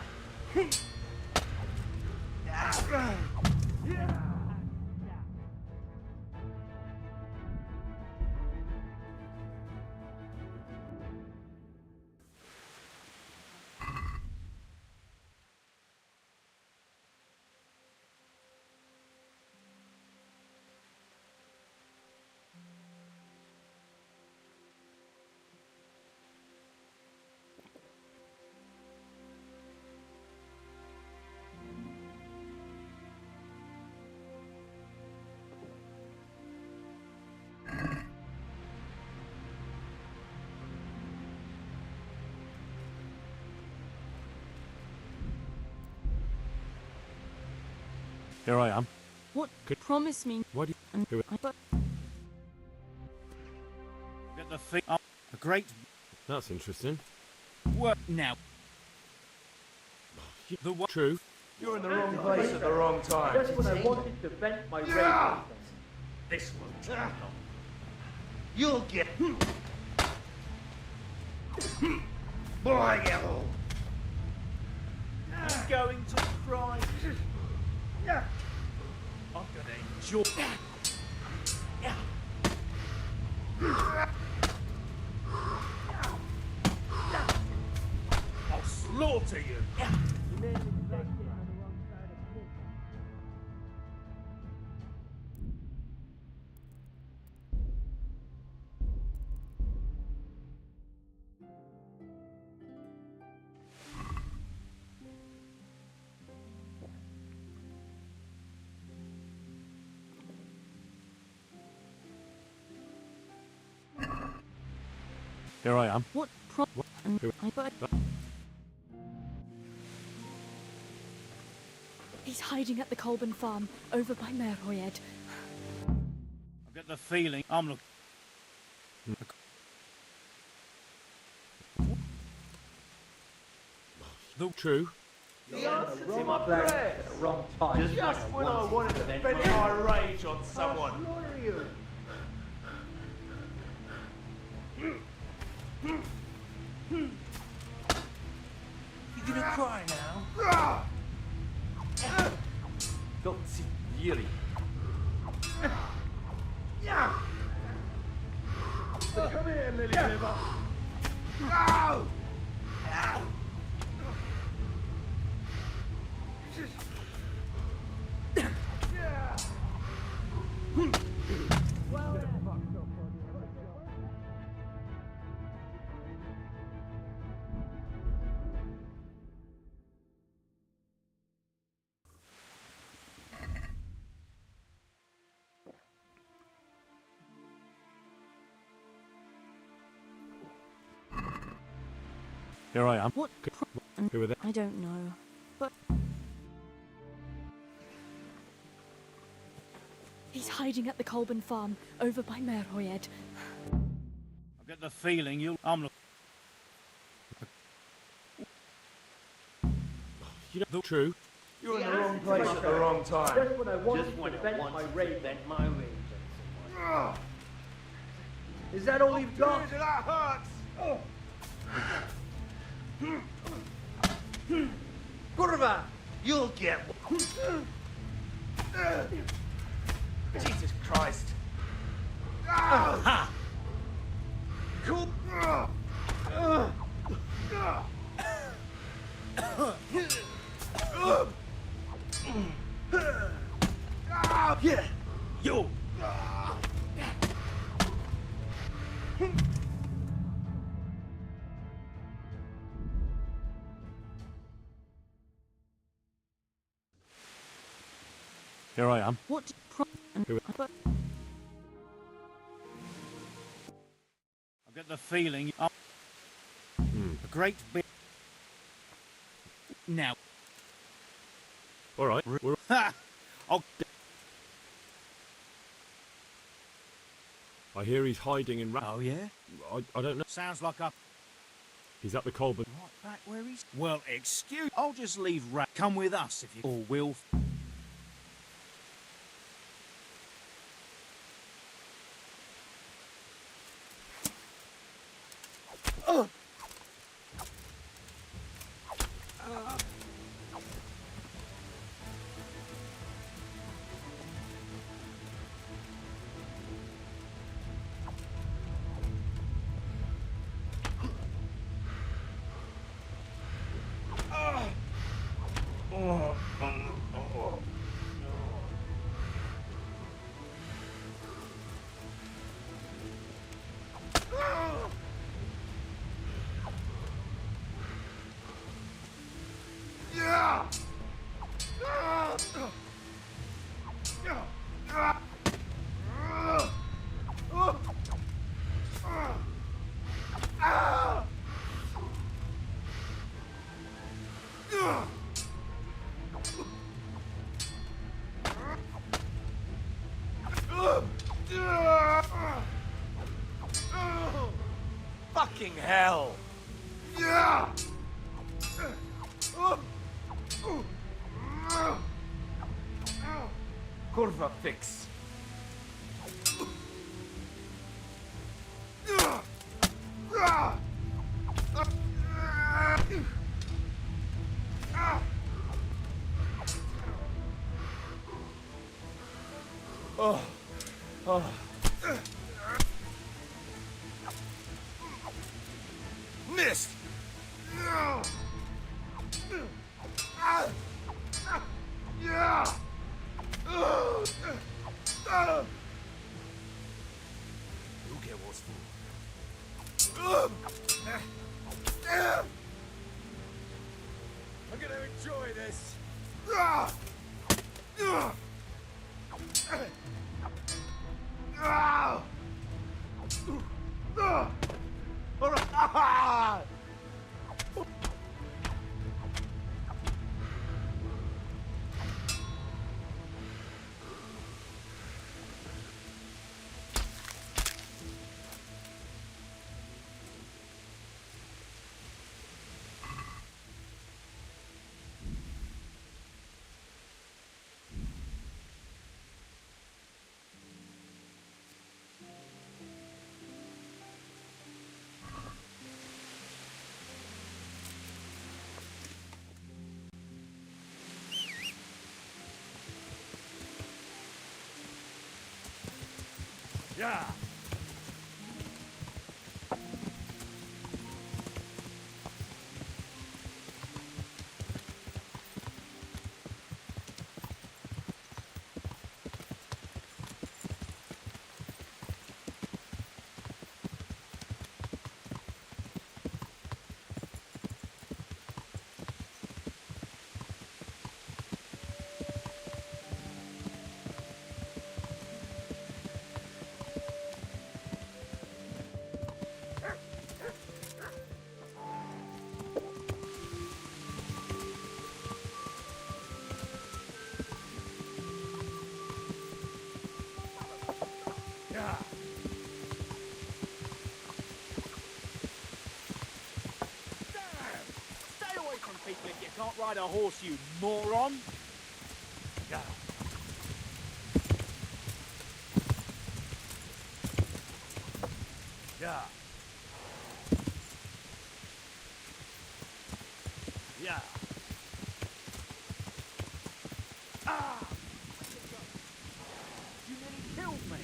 Yeah! Here I am. What? Promise me. Why do you... Get the feet up. Great. That's interesting. Work now. The one. True. You're in the wrong place at the wrong time. Just when I wanted to vent my rage. This one. You'll get. Boy, you. I'm going to cry. I'm gonna enjoy. I'll slaughter you. Here I am. What problem? He's hiding at the Colburn farm over by Merhoyed. I've got the feeling I'm looking. True. The answer's in my place at the wrong time. Just when I wanted to vent my rage on someone. You gonna cry now? Don't see Yuri. Come here, Lily Liver. No! Here I am. What problem? Who are they? I don't know. But He's hiding at the Colburn farm over by Merhoyed. I've got the feeling you'll. I'm looking. You know, true. You're in the wrong place at the wrong time. Just when I wanted to vent my rage on someone. Is that all you've got? That hurts. Kurva, you'll get one. Jesus Christ. Ha! Cool. Yeah. Yo. Here I am. what problem? But I've got the feeling I'm. A great big. Now. All right. We're... Ha! I'll. I hear he's hiding in. Oh yeah. I don't know. Sounds like a. He's at the Colburn. Right back where he's. Well, excuse. I'll just leave. Come with us if you. Or will. fucking hell! Yeah! Kurva fix. Oh. Oh. Missed! Yeah! You'll get what's for. I'm gonna enjoy this. All right. Yeah. Yeah. Stay away from people if you can't ride a horse, you moron! Yeah. Yeah. Yeah. Ah! You nearly killed me!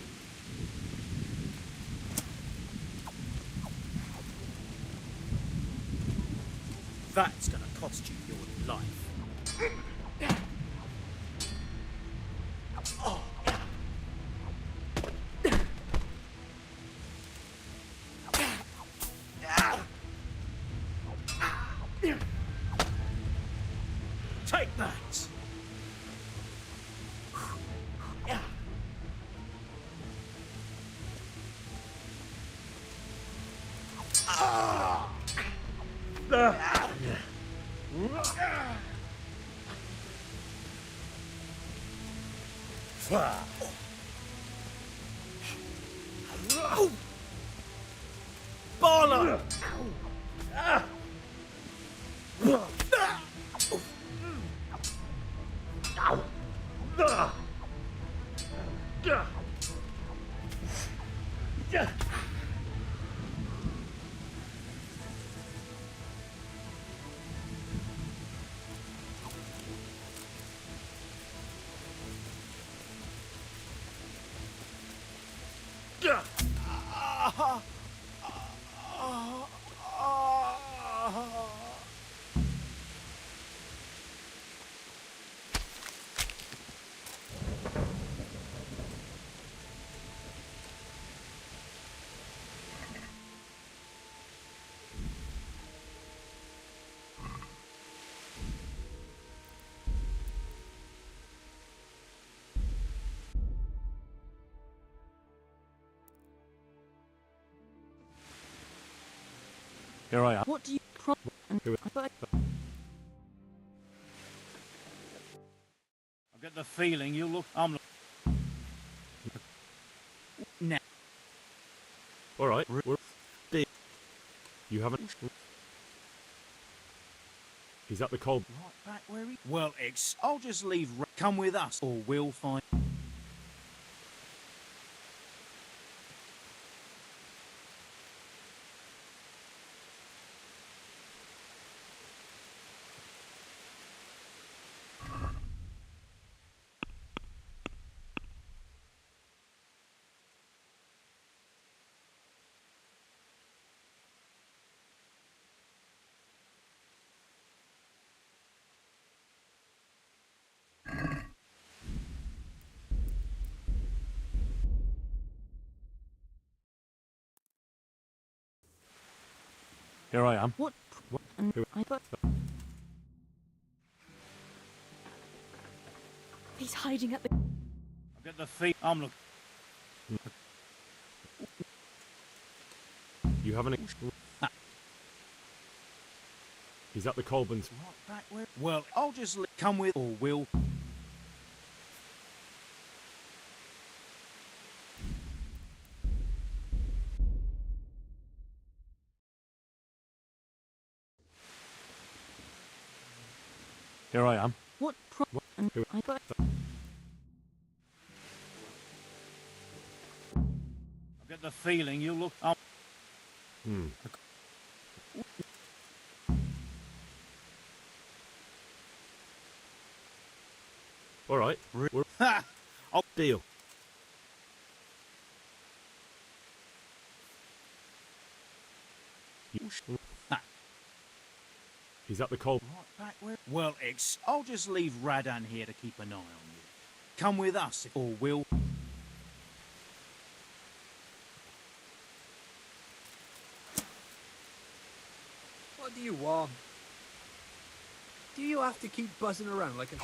That's gonna cost you your life. Oh. Take that! Baller! Here I am. What do you I get the feeling you look... I'm... Now. All right, we're... haven't... He's at the Colb... Right back where he... Well, I'll just leave... Come with us, or we'll find... Here I am. What? He's hiding at the... I've got the feet... I'm looking... You haven't... He's at the Colbans. Right back where... Well, I'll just come with... Or we'll... Here I am. What? Who- I've got the feeling you look... Hmm. All right. Ha! I'll deal. He's at the Colb. Right back where... Well, I'll just leave Radan here to keep an eye on you. Come with us, or we'll... What do you want? Do you have to keep buzzing around like a